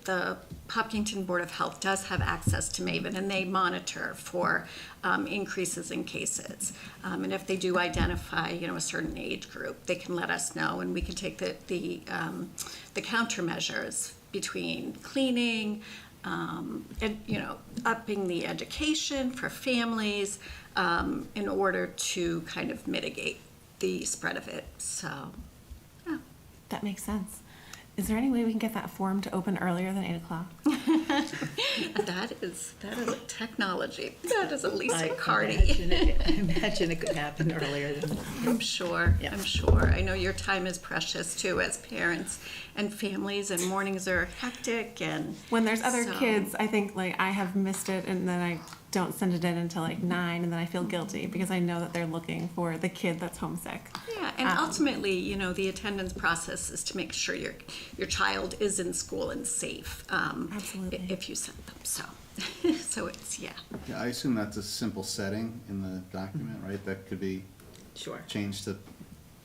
the Hopkinton Board of Health does have access to Maven, and they monitor for increases in cases. And if they do identify, a certain age group, they can let us know, and we can take the countermeasures between cleaning, and, upping the education for families in order to kind of mitigate the spread of it. So, yeah. That makes sense. Is there any way we can get that form to open earlier than 8 o'clock? That is a technology. That is at least I McCarty. imagine it could happen earlier than. I'm sure. Yeah. I'm sure. I know your time is precious too, as parents and families, and mornings are hectic. And When there's other so- kids, I think I have missed it, and then I don't send it in until 9, and then I feel guilty because I know that they're looking for the kid that's homesick. Yeah, and ultimately, the attendance process is to make sure your child is in school and safe. Absolutely. If you send them, so so it's Yeah, I assume that's a simple setting in the document, right? That could be Sure. changed to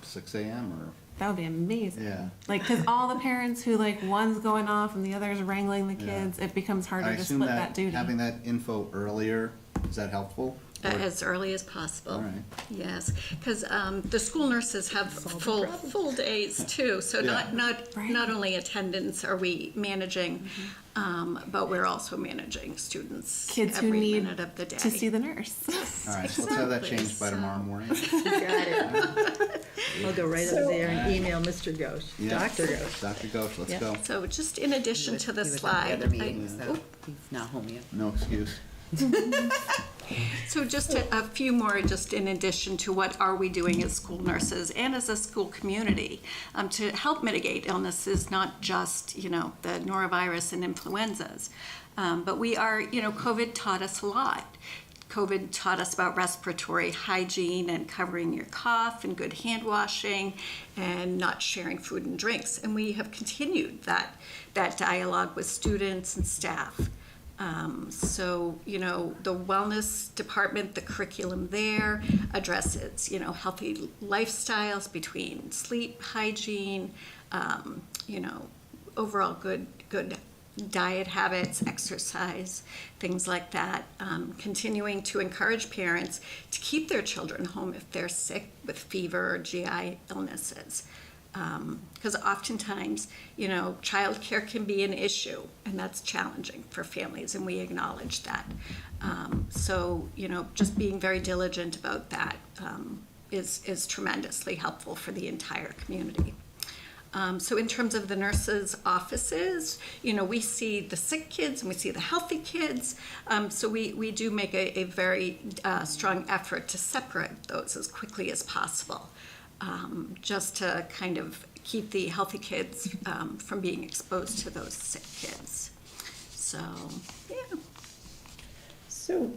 6 a.m. or, That would be amazing. yeah. Because all the parents who one's going off and the other's wrangling the Yeah. kids, it becomes I harder to assume split that duty. having that info earlier, is that helpful? Or- as early as possible. All right. Yes, because the school nurses have full days too. So Yeah. not only attendance are we managing, but we're also managing students Kids who every need minute of the day. to see the nurse. All right, so let's have that Exactly, changed by so- tomorrow morning. You got it. I'll go right over there and email Mr. Ghosh, Yeah. Dr. Ghosh. Dr. Ghosh, let's Yeah. go. So just in addition to the He was at slide, other meetings, so he's not home yet. No excuse. So just a few more, just in addition to what are we doing as school nurses and as a school community to help mitigate illnesses, not just, the norovirus and influenzas. But we are, COVID taught us a lot. COVID taught us about respiratory hygiene and covering your cough and good hand washing and not sharing food and drinks. And we have continued that dialogue with students and staff. So, the wellness department, the curriculum there addresses, healthy lifestyles between sleep, hygiene, overall good diet habits, exercise, things like that. Continuing to encourage parents to keep their children home if they're sick with fever or GI illnesses. Because oftentimes, childcare can be an issue, and that's challenging for families, and we acknowledge that. So, just being very diligent about that is tremendously helpful for the entire community. So in terms of the nurses' offices, we see the sick kids and we see the healthy kids. So we do make a very strong effort to separate those as quickly as possible. Just to kind of keep the healthy kids from being exposed to those sick kids. So, yeah. So,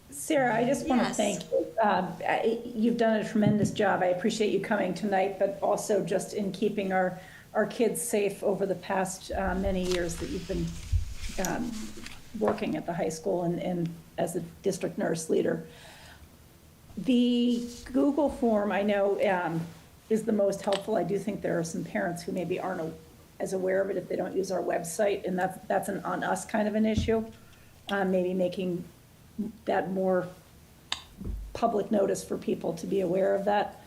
Sarah, I just want to Yes. thank you. You've done a tremendous job. I appreciate you coming tonight, but also just in keeping our kids safe over the past many years that you've been working at the high school and as a district nurse leader. The Google form, I know, is the most helpful. I do think there are some parents who maybe aren't as aware of it if they don't use our website, and that's an on us kind of an issue. Maybe making that more public notice for people to be aware of that.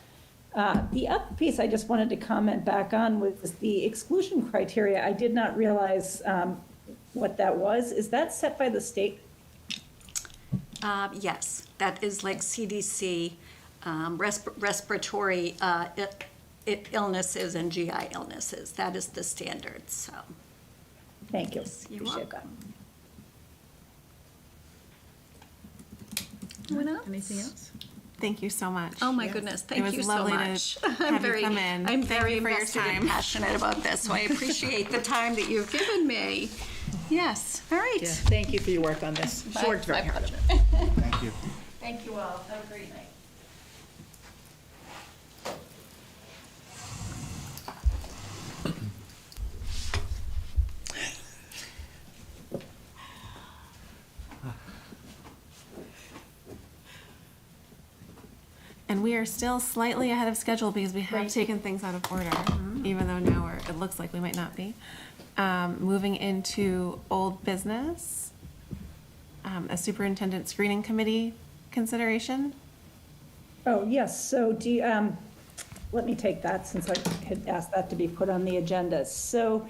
The other piece I just wanted to comment back on was the exclusion criteria. I did not realize what that was. Is that set by the state? Yes, that is like CDC, respiratory illnesses and GI illnesses. That is the standard, so. Thank you. You're Appreciate that. welcome. Anyone else? Anything else? Thank you so much. Oh, my goodness, thank was you so lovely to much. have you come in. I'm Thank very you for your invested time. and passionate about this, so I appreciate the time that you've given me. Yes, all right. Yeah, thank you for your work on this. She worked very hard. Thank you. Thank you all. Have a great night. And we are still slightly ahead of schedule because we have taken things out of order, even though now it looks like we might not be. Moving into old business, a superintendent screening committee consideration. Oh, yes, so do you, let me take that since I had asked that to be put on the agenda. So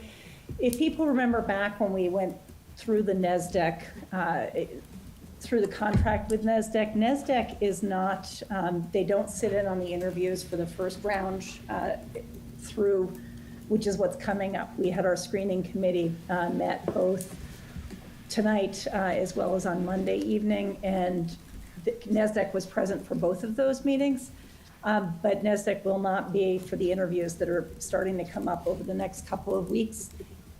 if people remember back when we went through the NESDEC, through the contract with NESDEC, NESDEC is not, they don't sit in on the interviews for the first round through, which is what's coming up. We had our screening committee met both tonight as well as on Monday evening, and NESDEC was present for both of those meetings. But NESDEC will not be for the interviews that are starting to come up over the next couple of weeks.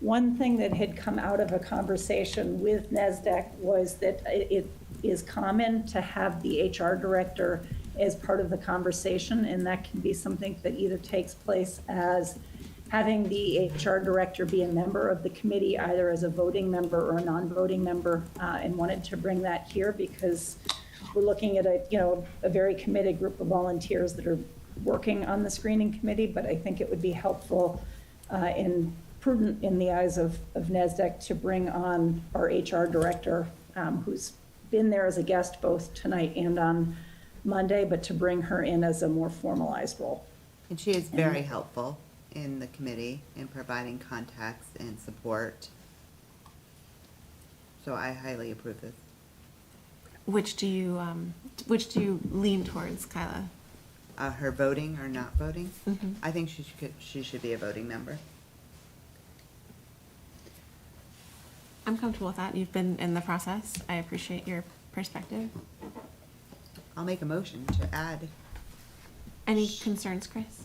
One thing that had come out of a conversation with NESDEC was that it is common to have the HR director as part of the conversation, and that can be something that either takes place as having the HR director be a member of the committee, either as a voting member or a non-voting member, and wanted to bring that here because we're looking at a very committed group of volunteers that are working on the screening committee, but I think it would be helpful and prudent in the eyes of NESDEC to bring on our HR director, who's been there as a guest both tonight and on Monday, but to bring her in as a more formalized role. And she is very helpful in the committee in providing contacts and support. So I highly approve this. Which do you lean towards, Kyla? Her voting or not voting? Mhm. I think she should be a voting member. I'm comfortable with that. You've been in the process. I appreciate your perspective. I'll make a motion to add Any concerns, Chris?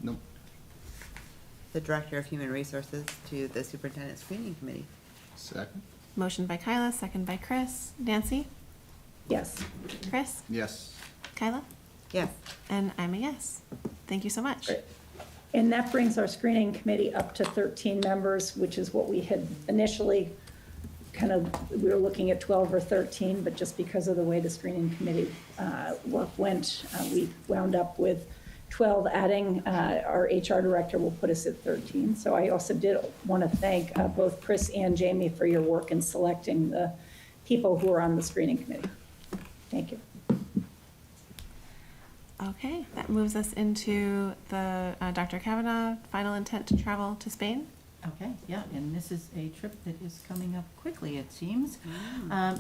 Nope. the Director of Human Resources to the Superintendent Screening Committee. Second? Motion by Kyla, second by Chris. Nancy? Yes. Chris? Yes. Kyla? Yes. And I'm a yes. Thank you so much. Great. And that brings our screening committee up to 13 members, which is what we had initially we were looking at 12 or 13, but just because of the way the screening committee work went, we wound up with 12. Adding our HR director will put us at 13. So I also did want to thank both Chris and Jamie for your work in selecting the people who are on the screening committee. Thank you. Okay, that moves us into the Dr. Kavanaugh final intent to travel to Spain. Okay, yeah, and this is a trip that is coming up quickly, it seems.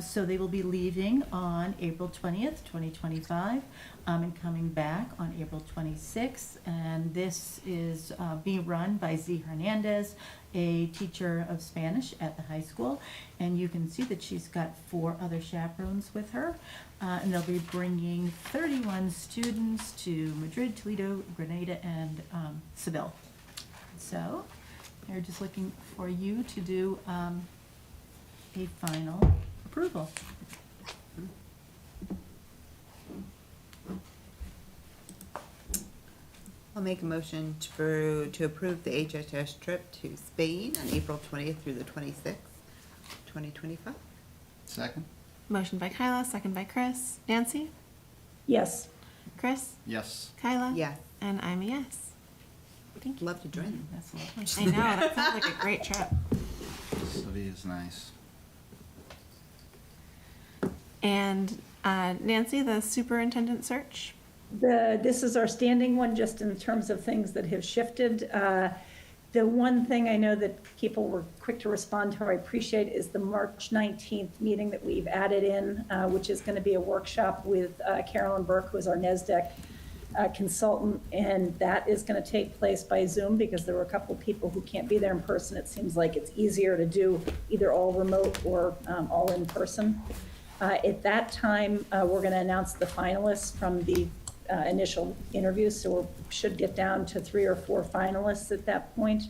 So they will be leaving on April 20th, 2025, and coming back on April 26th. And this is being run by Z Hernandez, a teacher of Spanish at the high school. And you can see that she's got 4 other chaperones with her. And they'll be bringing 31 students to Madrid, Toledo, Granada, and Seville. So they're just looking for you to do a final approval. I'll make a motion to approve the HHS trip to Spain on April 20th through the 26th, 2025. Second? Motion by Kyla, second by Chris. Nancy? Yes. Chris? Yes. Kyla? Yes. And I'm a yes. Thank you. Love to join them. That's lovely. I know, that sounds like a great trip. Seville is nice. And Nancy, the superintendent search. This is our standing one, just in terms of things that have shifted. The one thing I know that people were quick to respond to, I appreciate, is the March 19th meeting that we've added in, which is going to be a workshop with Carolyn Burke, who is our NESDEC consultant, and that is going to take place by Zoom because there were a couple of people who can't be there in person. It seems like it's easier to do either all remote or all in person. At that time, we're going to announce the finalists from the initial interviews, so we should get down to 3 or 4 finalists at that point.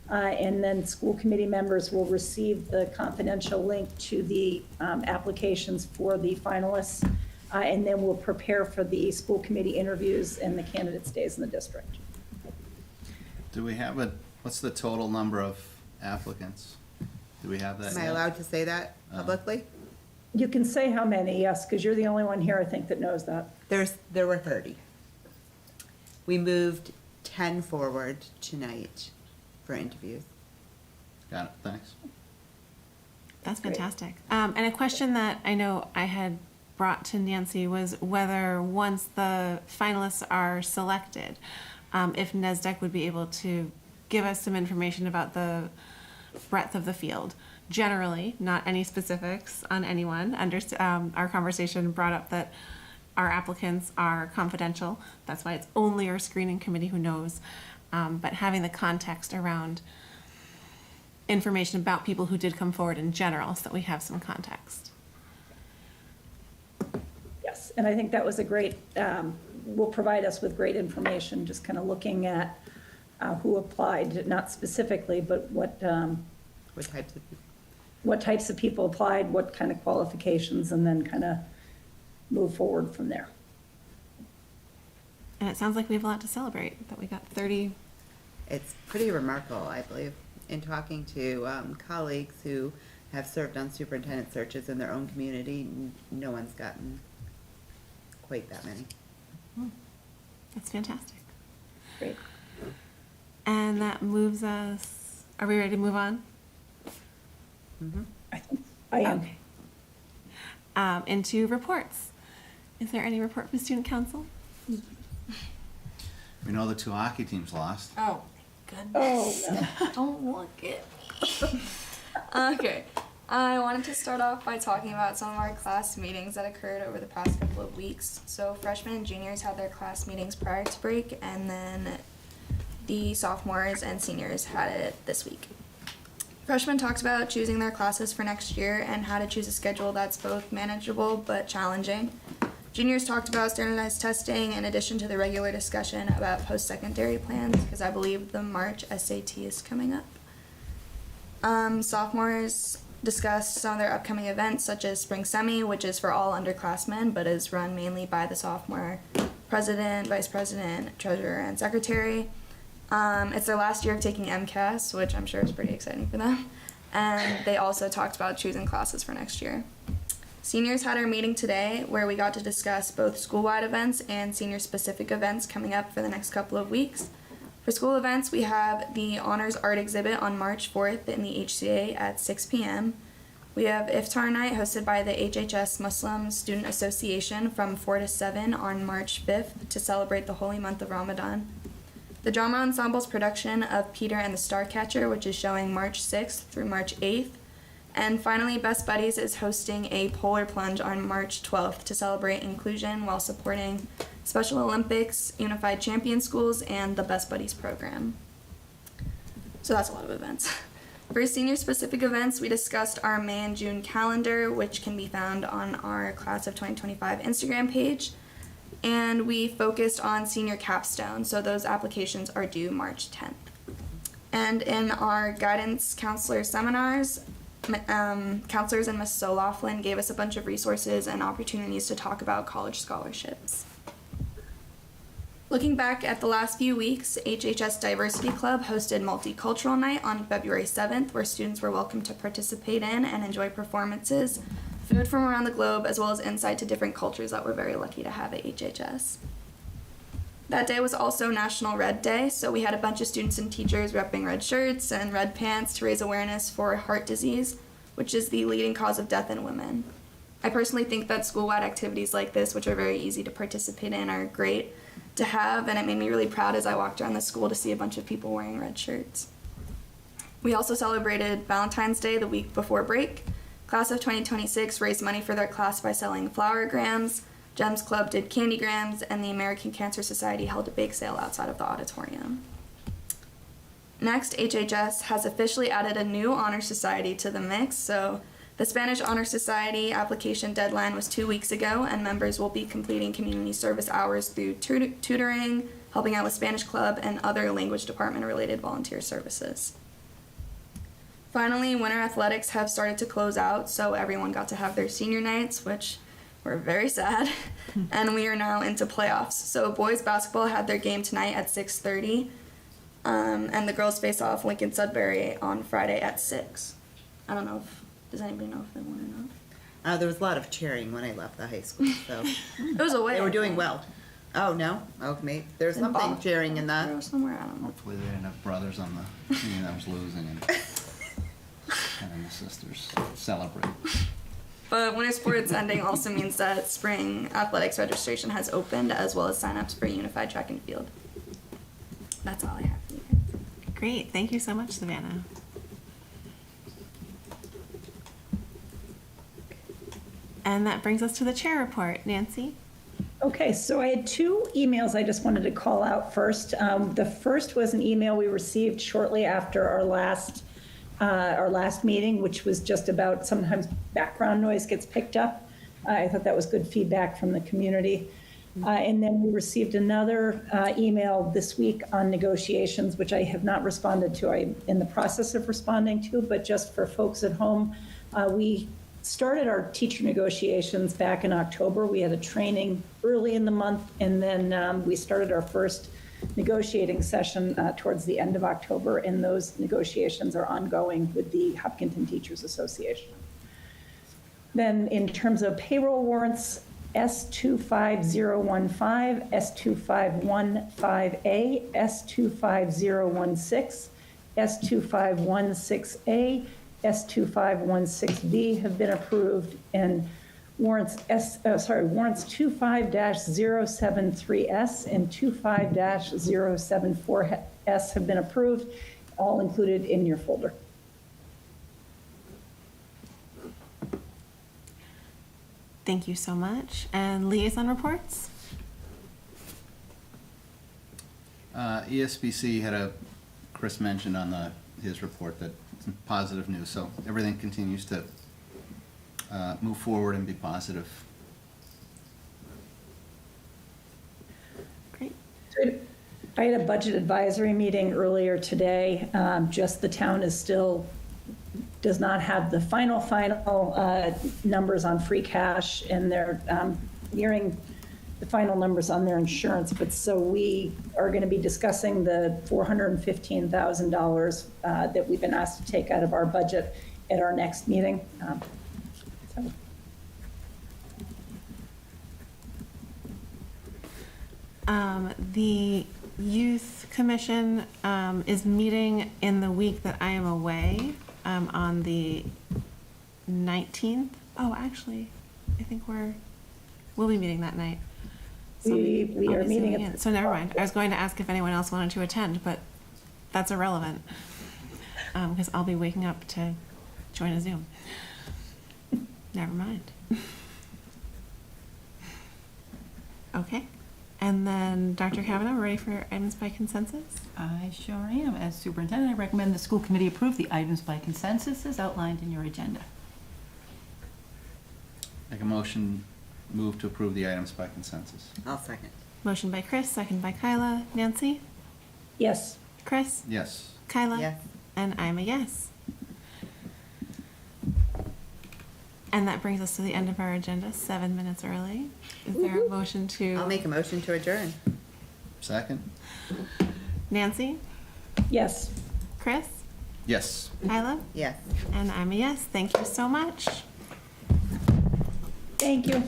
And then school committee members will receive the confidential link to the applications for the finalists, and then we'll prepare for the school committee interviews and the candidate stays in the district. Do we have what's the total number of applicants? Do we have that Am I yet? allowed to say that publicly? You can say how many, yes, because you're the only one here, I think, that knows that. There were 30. We moved 10 forward tonight for interviews. Got it, thanks. That's fantastic. And a question that I know I had brought to Nancy was whether once the finalists are selected, if NESDEC would be able to give us some information about the breadth of the field. Generally, not any specifics on anyone. Our conversation brought up that our applicants are confidential. That's why it's only our screening committee who knows. But having the context around information about people who did come forward in general so that we have some context. Yes, and I think that was a great, will provide us with great information, just kind of looking at who applied, not specifically, but what types of people? What types of people applied, what kind of qualifications, and then kind of move forward from there. And it sounds like we have a lot to celebrate, that we got 30. It's pretty remarkable, I believe, in talking to colleagues who have served on superintendent searches in their own community. No one's gotten quite that many. That's fantastic. Great. And that moves us, are we ready to move on? I am. Okay. Into reports. Is there any report from student council? We know the 2 hockey teams lost. Oh, goodness. Oh, no. Don't look it. Okay. I wanted to start off by talking about some of our class meetings that occurred over the past couple of weeks. So freshmen and juniors had their class meetings prior to break, and then the sophomores and seniors had it this week. Freshmen talked about choosing their classes for next year and how to choose a schedule that's both manageable but challenging. Juniors talked about standardized testing in addition to the regular discussion about post-secondary plans, because I believe the March SAT is coming up. Sophomores discussed some of their upcoming events, such as Spring Semi, which is for all underclassmen but is run mainly by the sophomore president, vice president, treasurer, and secretary. It's their last year of taking MCAS, which I'm sure is pretty exciting for them. And they also talked about choosing classes for next year. Seniors had our meeting today where we got to discuss both school-wide events and senior-specific events coming up for the next couple of weeks. For school events, we have the Honors Art Exhibit on March 4th in the HCA at 6 p.m. We have Iftar Night hosted by the HHS Muslim Student Association from 4 to 7 on March 5th to celebrate the holy month of Ramadan. The Drama Ensemble's production of Peter and the Starcatcher, which is showing March 6th through March 8th. And finally, Best Buddies is hosting a polar plunge on March 12th to celebrate inclusion while supporting Special Olympics, Unified Champion Schools, and the Best Buddies program. So that's a lot of events. For senior-specific events, we discussed our May and June calendar, which can be found on our Class of 2025 Instagram page. And we focused on senior capstone, so those applications are due March 10th. And in our guidance counselor seminars, counselors and Mrs. O'Laughlin gave us a bunch of resources and opportunities to talk about college scholarships. Looking back at the last few weeks, HHS Diversity Club hosted Multicultural Night on February 7th, where students were welcome to participate in and enjoy performances, food from around the globe, as well as insight to different cultures that we're very lucky to have at HHS. That day was also National Red Day, so we had a bunch of students and teachers repping red shirts and red pants to raise awareness for heart disease, which is the leading cause of death in women. I personally think that school-wide activities like this, which are very easy to participate in, are great to have, and it made me really proud as I walked around the school to see a bunch of people wearing red shirts. We also celebrated Valentine's Day the week before break. Class of 2026 raised money for their class by selling flowergrams, GEMS Club did candygrams, and the American Cancer Society held a bake sale outside of the auditorium. Next, HHS has officially added a new honor society to the mix, so the Spanish Honor Society application deadline was 2 weeks ago, and members will be completing community service hours through tutoring, helping out with Spanish Club, and other language department-related volunteer services. Finally, winter athletics have started to close out, so everyone got to have their senior nights, which were very sad, and we are now into playoffs. So boys basketball had their game tonight at 6:30, and the girls face off Lincoln Sudbury on Friday at 6. I don't know if, does anybody know if they won or not? There was a lot of cheering when I left the high school, so. It was away. They were doing well. Oh, no? Oh, maybe, there's In something ball- cheering in that. There was somewhere, I don't know. Hopefully they didn't have brothers on the team that was losing and having the sisters celebrate. But winter sports ending also means that spring athletics registration has opened, as well as signups for unified track and field. That's all I have for you guys. Great, thank you so much, Savannah. And that brings us to the chair report. Nancy? Okay, so I had 2 emails I just wanted to call out first. The first was an email we received shortly after our last meeting, which was just about sometimes background noise gets picked up. I thought that was good feedback from the community. And then we received another email this week on negotiations, which I have not responded to. I'm in the process of responding to, but just for folks at home, we started our teacher negotiations back in October. We had a training early in the month, and then we started our first negotiating session towards the end of October, and those negotiations are ongoing with the Hopkinton Teachers Association. Then in terms of payroll warrants, S25015, S25115A, S25016, S25116A, S2516B have been approved, and warrants 25-073S and 25-074S have been approved, all included in your folder. Thank you so much. And liaison reports? ESBC had Chris mentioned on his report that some positive news, so everything continues to move forward and be positive. Great. I had a budget advisory meeting earlier today. Just the town does not have the final numbers on free cash, and they're nearing the final numbers on their insurance. But so we are going to be discussing the $415,000 that we've been asked to take out of our budget at our next meeting. The Youth Commission is meeting in the week that I am away on the 19th. Oh, actually, I think we'll be meeting that night. So We I'll are be meeting zooming in. So never mind. I was going to ask if anyone else wanted to attend, but that's irrelevant because I'll be waking up to join a Zoom. Never mind. Okay. And then, Dr. Kavanaugh, we're ready for items by consensus? I sure am. As superintendent, I recommend the school committee approve the items by consensus as outlined in your agenda. Make a motion, move to approve the items by consensus. I'll second. Motion by Chris, second by Kyla. Nancy? Yes. Chris? Yes. Kyla? Yes. And I'm a yes. And that brings us to the end of our agenda, 7 minutes early. Is there a motion to? I'll make a motion to adjourn. Second? Nancy? Yes. Chris? Yes. Kyla? Yes. And I'm a yes. Thank you so much. Thank you.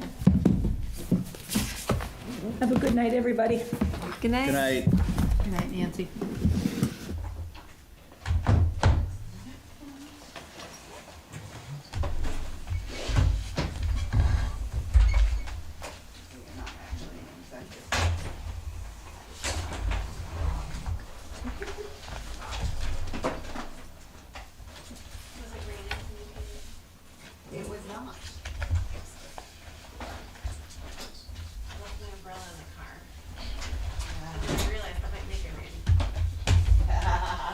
Have a good night, everybody. Good night. Good night. Good night, Nancy.